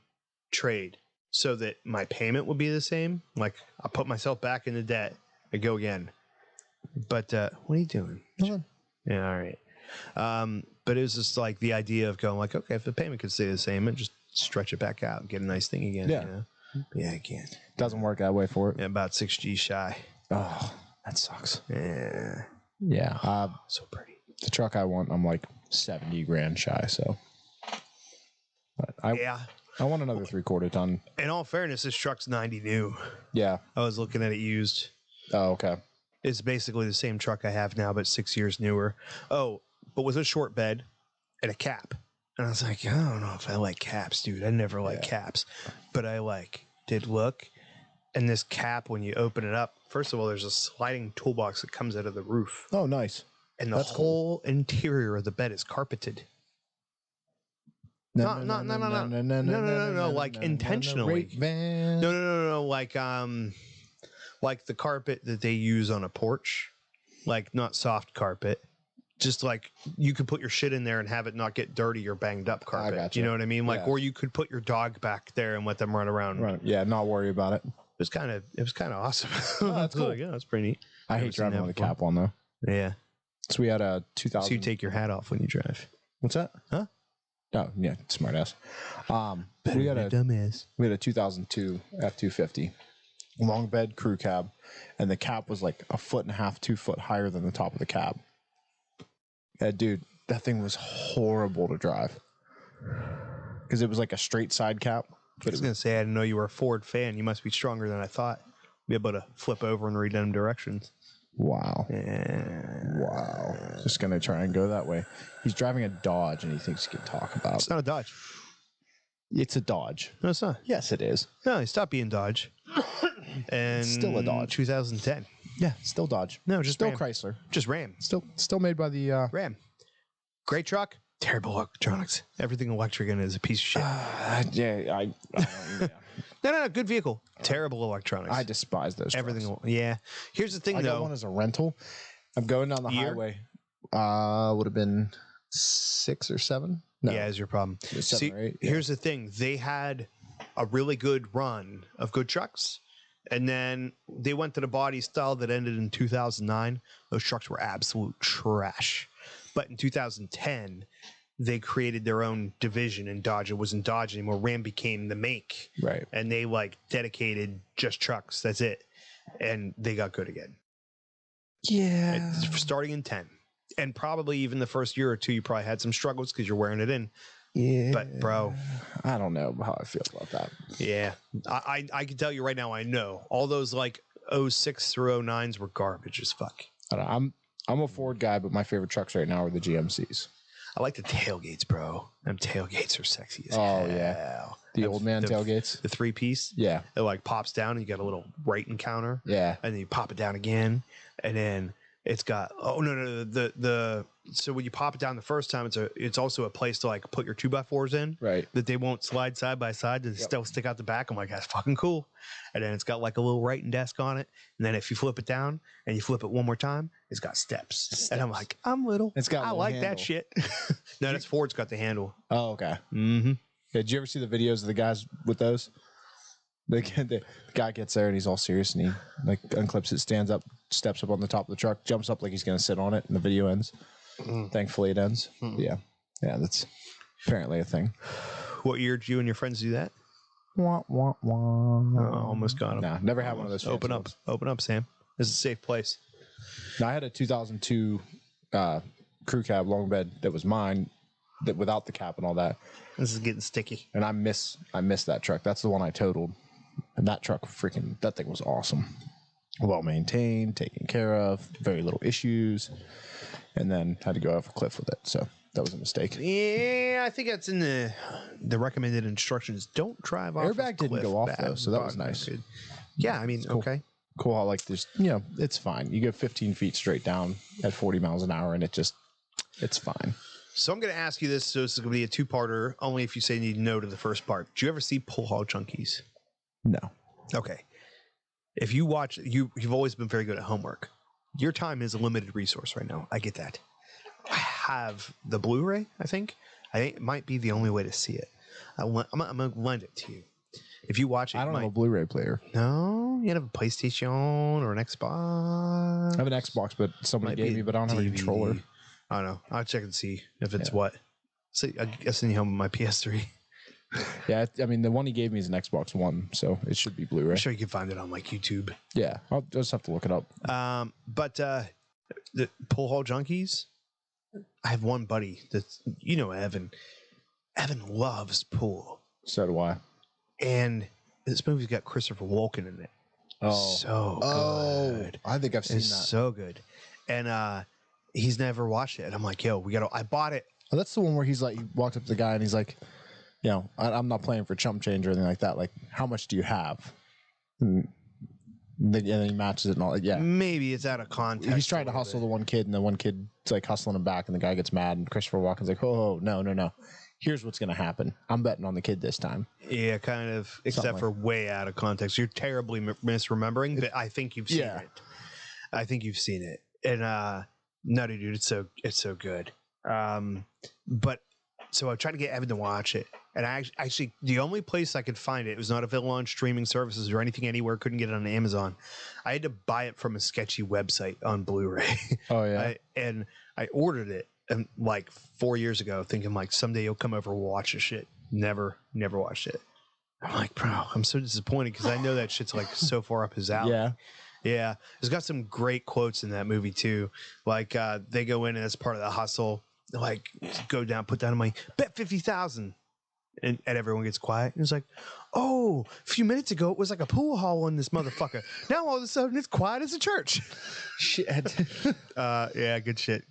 trade so that my payment would be the same, like I put myself back into debt, I go again. But what are you doing? Nothing. Yeah, all right. But it was just like the idea of going like, okay, if the payment could stay the same, and just stretch it back out and get a nice thing again. Yeah. You know? Yeah, I can. Doesn't work that way for it. Yeah, about 6G shy. Oh, that sucks. Yeah. Yeah. So pretty. The truck I want, I'm like 70 grand shy. So, but I want another 3/4 ton. In all fairness, this truck's 90 new. Yeah. I was looking at it used. Oh, okay. It's basically the same truck I have now, but 6 years newer. Oh, but with a short bed and a cap. And I was like, I don't know if I like caps, dude. I never like caps. But I did look. And this cap, when you open it up, first of all, there's a sliding toolbox that comes out of the roof. Oh, nice. And the whole interior of the bed is carpeted. No, like intentionally. No, like the carpet that they use on a porch, like not soft carpet, just like you could put your shit in there and have it not get dirty or banged up carpet. I gotcha. You know what I mean? Like, Yeah. or you could put your dog back there and let them run around. Right. Yeah, not worry about it. It was kind of awesome. Oh, that's cool. Like, yeah, that's pretty neat. I Never hate seen driving that with a before. cap on though. Yeah. So we had a 2000. So you take your hat off when you drive. What's that? Huh? Oh yeah, smart ass. We had a dumbass. 2002 F250, long bed crew cab, and the cab was like 1.5 feet, 2 foot higher than the top of the cab. Yeah, dude, that thing was horrible to drive because it was like a straight side cap. I was gonna say I didn't know you were a Ford fan. You must be stronger than I thought. Be able to flip over and read them directions. Wow. Yeah. Wow. Just gonna try and go that way. He's driving a Dodge and he thinks he can talk about It's not a Dodge. It's a Dodge. No, it's not. Yes, it is. No, he stopped being Dodge. And Still a Dodge. 2010. Yeah, still Dodge. No, just still Ram. Chrysler. Just Ram. Still made by the Ram. Great truck. Terrible electronics. Everything electric in it is a piece of shit. Yeah. No. Good vehicle. Terrible electronics. I despise those. Everything. trucks. Yeah. Here's the thing, I though. got one as a rental. I'm going down the Year? highway. Would have been 6 or 7. No, Yeah, is your problem. 7 or 8. Yeah. Here's the thing. They had a really good run of good trucks, and then they went to the body style that ended in 2009. Those trucks were absolute trash. But in 2010, they created their own division, and Dodge. It wasn't Dodge anymore. Ram became the make. Right. And they like dedicated just trucks. That's it. And they got good again. Yeah. Starting in 10. And probably even the first year or two, you probably had some struggles because you're wearing it in. Yeah. But, bro. I don't know how I feel about that. Yeah. I can tell you right now, I know. All those like 06 through 09s were garbage as fuck. I don't know. I'm a Ford guy, but my favorite trucks right now are the GMCs. I like the tailgates, bro. Them tailgates are sexy as Oh, hell. yeah. The old man tailgates. The 3-piece. Yeah. It like pops down and you got a little Brighton counter. Yeah. And then you pop it down again. And then it's got so when you pop it down the first time, it's also a place to like put your 2x4s in. Right. That they won't slide side by side. They still stick out the back. I'm like, that's fucking cool. And then it's got like a little writing desk on it. And then if you flip it down and you flip it one more time, it's got steps. And I'm like, I'm little. It's got a I little like handle. that shit. No, that's Ford's got the handle. Oh, okay. Mm-hmm. Yeah, did you ever see the videos of the guys with those? The guy gets there and he's all serious and he like unclips it, stands up, steps up on the top of the truck, jumps up like he's going to sit on it, and the video ends. Thankfully, it ends. Yeah. Yeah, that's apparently a thing. What year did you and your friends do that? Wah, wah, wah. Almost got him. Nah, never had one of those. Open up. Open up, Sam. This is a safe place. Now, I had a 2002 crew cab long bed that was mine, that without the cap and all that. This is getting sticky. And I miss that truck. That's the one I totaled. And that truck, that thing was awesome. Well maintained, taken care of, very little issues. And then had to go off a cliff with it. So that was a mistake. Yeah, I think that's in the recommended instructions. Don't drive off. Airbag a didn't cliff. go off, Bad though, so that was bug nice. method. Yeah, I mean, cool. okay. Cool how like this, it's fine. You go 15 feet straight down at 40 miles an hour and it's fine. So I'm going to ask you this. So this is going to be a two-parter. Only if you say you need no to the first part. Did you ever see Pull Hall Junkies? No. Okay. If you watch, you've always been very good at homework. Your time is a limited resource right now. I get that. I have the Blu-ray, I think it might be the only way to see it. I'm going to lend it to you. If you watch it, I don't have a Blu-ray player. No, you have a PlayStation or an Xbox. I have an Xbox, but somebody gave me, but I don't have a controller. I don't know. I'll check and see if it's what. So I guess in home my PS3. Yeah, I mean the one he gave me is an Xbox One, so it should be Blu-ray. I'm sure you can find it on like YouTube. Yeah, I'll just have to look it up. But the Pull Hall Junkies, I have one buddy that's Evan. Evan loves pool. So do I. And this movie's got Christopher Walken in it. So good. I think I've seen It's that. so good. And he's never watched it. And I'm like, yo, I bought it. Oh, that's the one where he's like, he walked up to the guy and he's like, I'm not playing for chump change or anything like that. Like, how much do you have? And then he matches it and all that. Yeah. Maybe it's out of context. He's trying to hustle the one kid, and the one kid's like hustling him back, and the guy gets mad, and Christopher Walken's like, oh, no. Here's what's going to happen. I'm betting on the kid this time. Yeah, kind of, except for way out of context. You're terribly misremembering, but I think you've seen it. I think you've seen it. And nutty dude, it's so good. But so I tried to get Evan to watch it, and I actually the only place I could find it was not available on streaming services or anything anywhere. Couldn't get it on Amazon. I had to buy it from a sketchy website on Blu-ray. Oh yeah. I ordered it like 4 years ago, thinking like someday you'll come over and watch this shit. Never watched it. I'm like, bro, I'm so disappointed because I know that shit's like so far up his alley. Yeah. It's got some great quotes in that movie too. Like they go in as part of the hustle, like go down, put down money, bet 50,000, and everyone gets quiet. And it's like, oh, a few minutes ago it was like a pool hall in this motherfucker. Now all of a sudden it's quiet as a church. Shit. Yeah, good shit.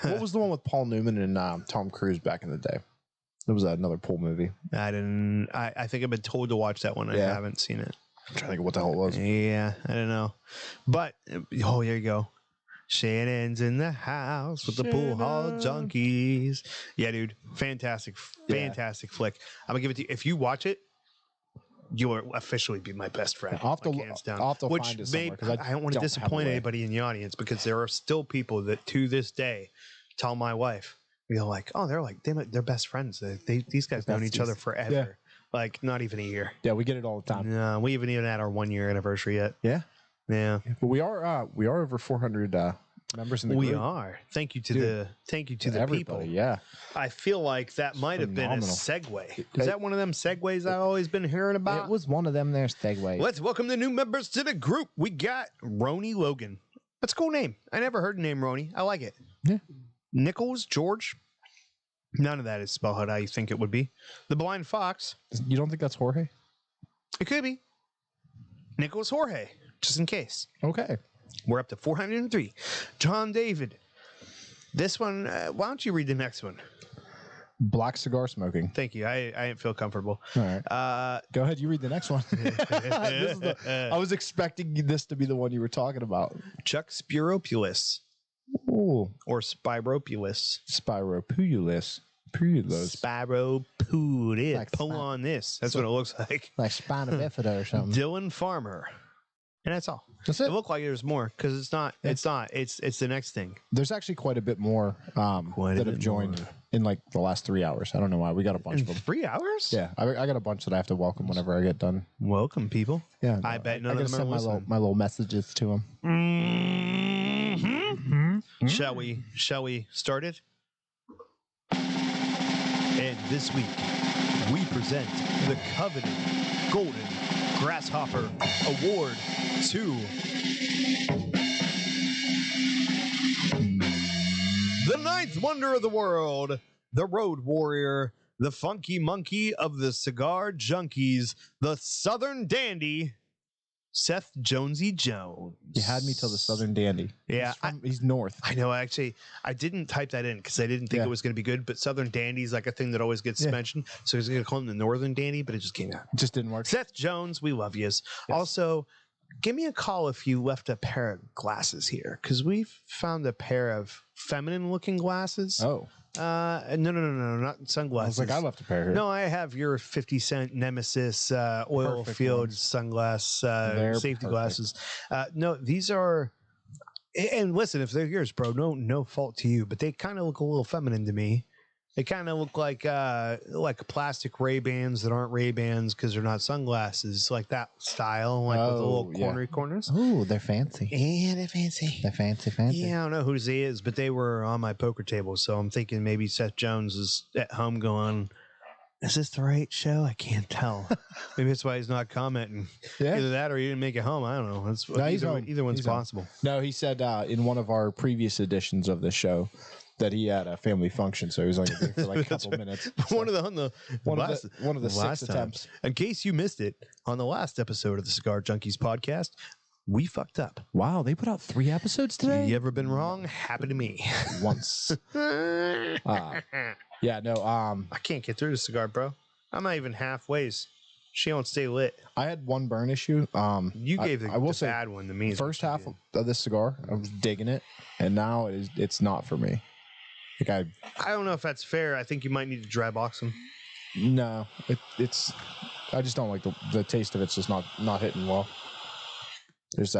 What was the one with Paul Newman and Tom Cruise back in the day? It was another pool movie. I think I've been told to watch that one. I haven't seen it. I'm trying to think of what the hell it was. Yeah, I don't know. But, there you go. Shannon's in the house with the pool hall junkies. Yeah, dude. Fantastic flick. I'm going to give it to you. If you watch it, you will officially be my best friend. I'll have to, like, hands down. I'll have to Which find it somewhere, 'cause I don't want to have disappoint a way. anybody in the audience, because there are still people that to this day tell my wife, they're like, oh, they're best friends. These guys known each other forever. Yeah. Like, not even a year. Yeah, we get it all the time. No, we haven't even had our 1 year anniversary yet. Yeah. Yeah. But we are over 400 members in the We group. are. Thank you to Dude, the Everybody, people. yeah. I feel like that might have been a phenomenal. segue. Is that one of them segues I've always been hearing about? It was one of them there segues. Let's welcome the new members to the group. We got Roni Logan. That's a cool name. I never heard the name Roni. I like it. Yeah. Nichols George. None of that is spelled how you think it would be. The Blind Fox. You don't think that's Jorge? It could be. Nicholas Jorge, just in case. Okay. We're up to 403. John David. This one, why don't you read the next one? Black cigar smoking. Thank you. I didn't feel comfortable. All right. Go ahead. You read the next one. I was expecting this to be the one you were talking about. Chuck Spiropoulos. Ooh. Or Spiropoulos. Spiropoulos. Spiropoulos. Like Pull on this. That's what it looks like. Like spina bifida or something. Dylan Farmer. And that's all. That's It it. looked like there's more, because it's not. Yeah. It's not. It's the next thing. There's actually quite a bit more that have joined in like the last 3 hours. I don't know why. We got a bunch In of them. 3 hours? Yeah, I got a bunch that I have to welcome whenever I get done. Welcome, people. Yeah, I bet none I of gotta them are send listening. my little messages to them. Shall we start it? And this week, we present the coveted Golden Grasshopper Award to the ninth wonder of the world, the Road Warrior, the funky monkey of the cigar junkies, the Southern Dandy, Seth Jonesy Jones. You had me till the Southern Dandy. Yeah, he's north. I know. Actually, I didn't type that in because I didn't think Yeah. it was going to be good. But Southern Dandy is like a thing that always gets mentioned. So I was going to call him the Northern Dandy, but it just came out. It just didn't work. Seth Jones, we love yous. Also, give me a call if you left a pair of glasses here, because we've found a pair of feminine-looking glasses. Oh, No, not I sunglasses. was like, I left a pair here. No, I have your 50-cent Nemesis oil Perfect field ones. sunglass They're safety perfect. glasses. No, these are. And listen, if they're yours, bro, no fault to you, but they kind of look a little feminine to me. They kind of look like plastic Ray-Bans that aren't Ray-Bans because they're not sunglasses, like that style, like with the little cornery corners. Oh, they're fancy. Yeah, they're fancy. They're fancy. Yeah, I don't know who he is, but they were on my poker table, so I'm thinking maybe Seth Jones is at home going, is this the right show? I can't tell. Maybe that's why he's not commenting. Yeah. Either that or he didn't make it home. I don't know. That's No, he's home. either one's He's home. possible. No, he said in one of our previous editions of the show that he had a family function, so he was only there for like a That's couple right. minutes. One of the one of the last 6 time. attempts. In case you missed it, on the last episode of the Cigar Junkies podcast, we fucked up. Wow, they put out 3 episodes today. You ever been wrong? Happened to me. Once. Yeah, no. I can't get through the cigar, bro. I'm not even halfways. She don't stay lit. I had one burn issue. You gave I will the say, bad one to me. is first what you half did. of this cigar, I was digging it, and now it's not for me. Like I don't know if that's fair. I think you might need to dry box them. no, it's. I just don't like the taste of it's just not hitting well. There's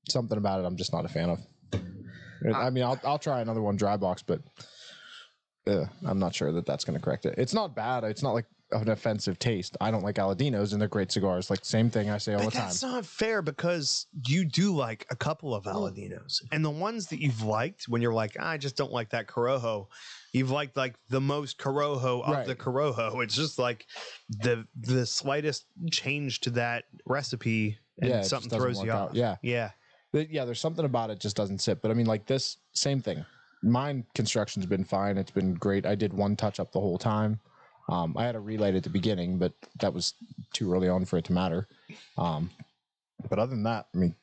something about it I'm just not a fan of. I mean, I'll try another one dry box, but I'm not sure that that's going to correct it. It's not bad. It's not like an offensive taste. I don't like Aladinos, and they're great cigars. Like same thing I say all But the time. that's not fair because you do like a couple of Aladinos, and the ones that you've liked when you're like, I just don't like that Corojo. You've liked like the most Corojo of Right. the Corojo. It's just like the slightest change to that recipe, and Yeah, it just something doesn't throws you work off. out. Yeah. yeah. Yeah, there's something about it just doesn't sit. But I mean, like this same thing. Mine construction's been fine. It's been great. I did one touch up the whole time. I had a relight at the beginning, but that was too early on for it to matter. But other than that, I mean,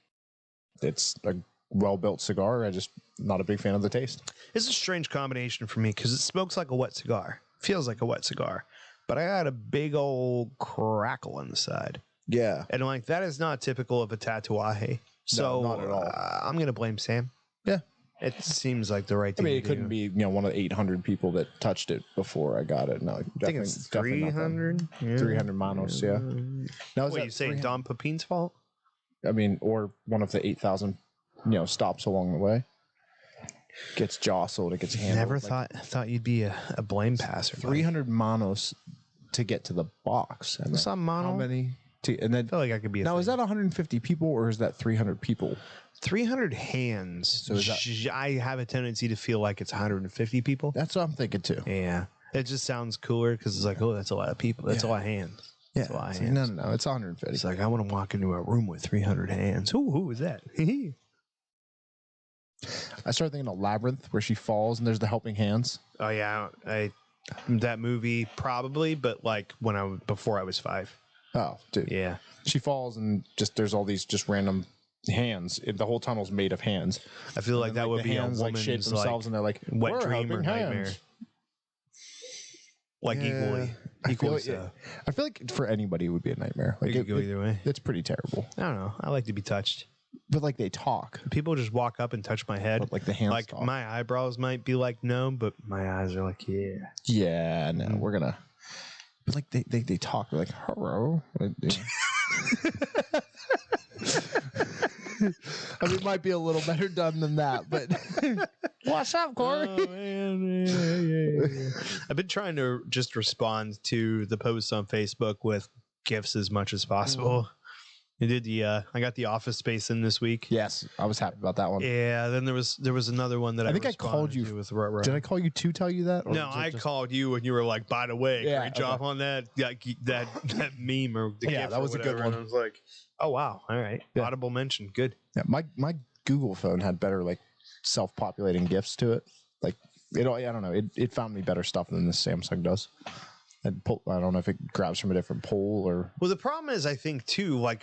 it's a well-built cigar. I just not a big fan of the taste. It's a strange combination for me because it smokes like a wet cigar, feels like a wet cigar, but I got a big old crackle on the side. Yeah. And like that is not typical of a Tatuaje. So not at all. I'm gonna blame Sam. Yeah. It seems like the right I thing mean, to it couldn't do. be one of the 800 people that touched it before I got it. No, I think it's 300. 300 manos, yeah. Now, is What that are you saying? 300 Don Pepin's fault? I mean, or one of the 8,000, stops along the way. Gets jostled, it gets handled. Never thought you'd be a blame passer. 300 manos to get to the box. And What's then up, mono? how many? And then I feel like I could be. now, is that 150 people or is that 300 people? 300 hands? So is that- I have a tendency to feel like it's 150 people. That's what I'm thinking too. Yeah, it just sounds cooler because it's like, oh, that's a lot of people. That's a lot of hands. That's a lot of It's hands. like, no, it's 150. It's like I want to walk into a room with 300 hands. Who is that? I started thinking of Labyrinth, where she falls and there's the helping hands. Oh yeah, that movie probably, but like before I was 5. Oh, dude. Yeah, She falls and just there's all these just random hands. The whole tunnel's made of hands. I feel like that would the be a hands woman's shape themselves and they're like, wet "We're dream or helping nightmare. hands." Like Yeah. equally. I feel like for anybody it would be a nightmare. It Like could go either way. It's pretty terrible. I don't know. I like to be touched. But like they talk. People just walk up and touch my head. But like the hands Like talk. my eyebrows might be like no, but my eyes are like yeah. Yeah, no, we're gonna. But like they talk. They're like, hello. I mean, it might be a little better done than that, but what's up, Corey? Oh, man. I've been trying to just respond to the posts on Facebook with gifs as much as possible. I did I got the Office Space in this week. Yes, I was happy about that one. Yeah. Then there was another one that I think I called responded you to with Ruh-Roh. Did I call you to tell you that? Or No, was it I just- called you and you were like, by the way, Yeah, great job on that meme or the Yeah, GIF that or was a good whatever. one. And I was like, oh wow, all right, Yeah. audible mention, good. Yeah, my Google phone had better like self-populating gifts to it. Like I don't know. It found me better stuff than the Samsung does. I don't know if it grabs from a different poll or. Well, the problem is, I think too, like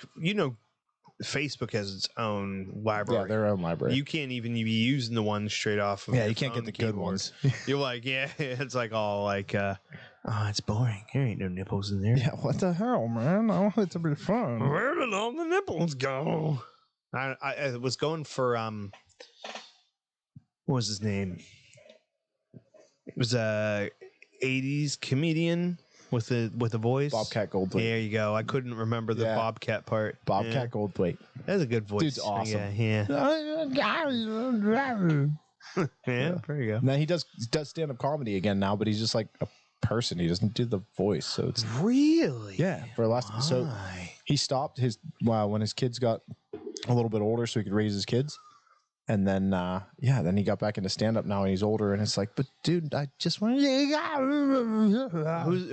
Facebook has its own library. Yeah, their own library. You can't even be using the ones straight off of Yeah, your you can't get phone the good keyboard. ones. You're like, yeah, it's like all like, oh, it's boring. There ain't no nipples in there. Yeah, what the hell, man? I want it to be fun. Where did all the nipples go? I was going for what was his name? It was a 80s comedian with a voice. Bobcat Goldthwait. There you go. I couldn't remember the Yeah. Bobcat part. Bobcat Goldthwait. Yeah. That's a good voice. Dude's awesome. Yeah. Yeah, there you go. Now he does stand up comedy again now, but he's just like a person. He doesn't do the voice, so it's Really? yeah. For last, so Why? he stopped when his kids got a little bit older, so he could raise his kids. And then, then he got back into stand up now, and he's older, and it's like, but dude, I just want to.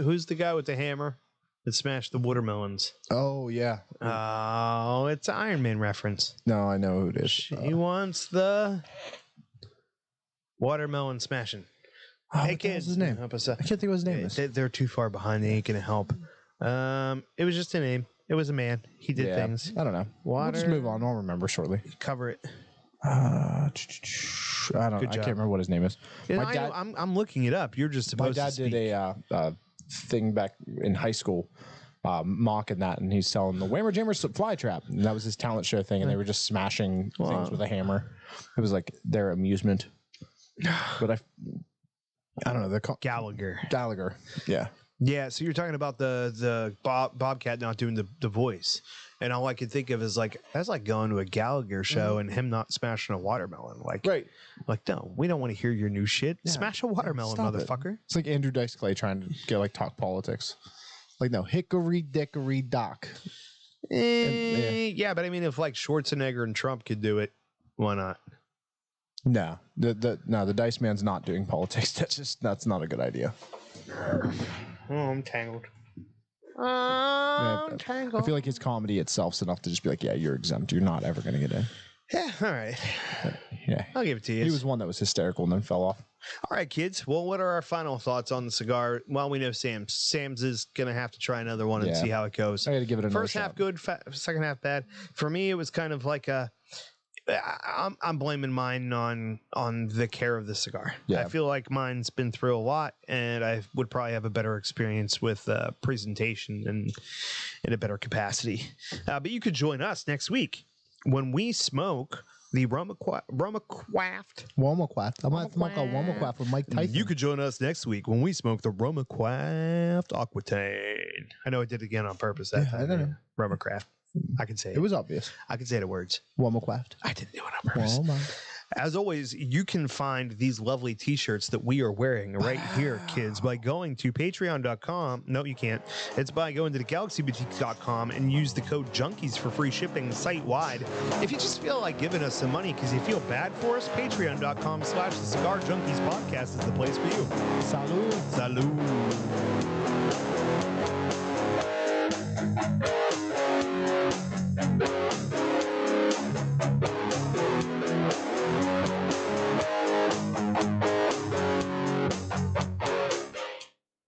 Who's the guy with the hammer that smashed the watermelons? Oh yeah. Oh, it's an Iron Man reference. No, I know who it is. He wants the watermelon smashing. Oh, Hey what the hell's kids, his name? help us out. I can't think of what his name is. They're too far behind. They ain't gonna help. It was just a name. It was a man. He did Yeah, things. I don't know. We'll just Water- move on. I'll remember shortly. Cover it. I don't. Good I job. can't remember what his name is. Yeah, My dad- I'm looking it up. You're just My supposed to dad speak. did a thing back in high school, mocking that, and he's selling the Whammer Jammer Fly Trap, and that was his talent show thing, and they were just smashing things with a hammer. It was like their amusement. But I don't know. They're called Gallagher. Gallagher. Yeah. Yeah, so you're talking about the Bobcat not doing the voice, and all I could think of is like that's like going to a Gallagher show and him not smashing a watermelon. Like, Right. like no, we don't want to hear your new shit. Yeah. Smash a watermelon, Stop it. motherfucker. It's like Andrew Dice Clay trying to get like talk politics. Like no, hickory dickory dock. Yeah, but I mean, if like Schwarzenegger and Trump could do it, why not? No, the Dice Man's not doing politics. That's not a good idea. Oh, I'm tangled. Yeah, I feel like his comedy itself's enough to just be like, yeah, you're exempt. You're not ever gonna get in. Yeah, all right. Yeah. I'll give it to you. He was one that was hysterical and then fell off. All right, kids. Well, what are our final thoughts on the cigar? Well, we know Sam's is going to have to try another one and Yeah. see how it goes. I got to give it another First half shot. good, second half bad. For me, it was kind of like I'm blaming mine on the care of the cigar. Yeah. I feel like mine's been through a lot, and I would probably have a better experience with presentation and in a better capacity. But you could join us next week when we smoke the Rumaquaft. Womaquaft. I'm going to smoke a Womaquaft with Mike Tyson. You could join us next week when we smoke the Rumaquaft Aquitaine. I know I did it again on purpose that time. I don't know. Rumaquaft. I can say it. It was obvious. I can say the words. Womaquaft. I didn't do it on purpose. Woma. As always, you can find these lovely t-shirts that we are wearing right here, kids, by going to patreon.com. No, you can't. It's by going to thegalaxyboutique.com and use the code Junkies for free shipping site-wide. If you just feel like giving us some money because you feel bad for us, patreon.com/the Cigar Junkies podcast is the place for you. Salud. Salud.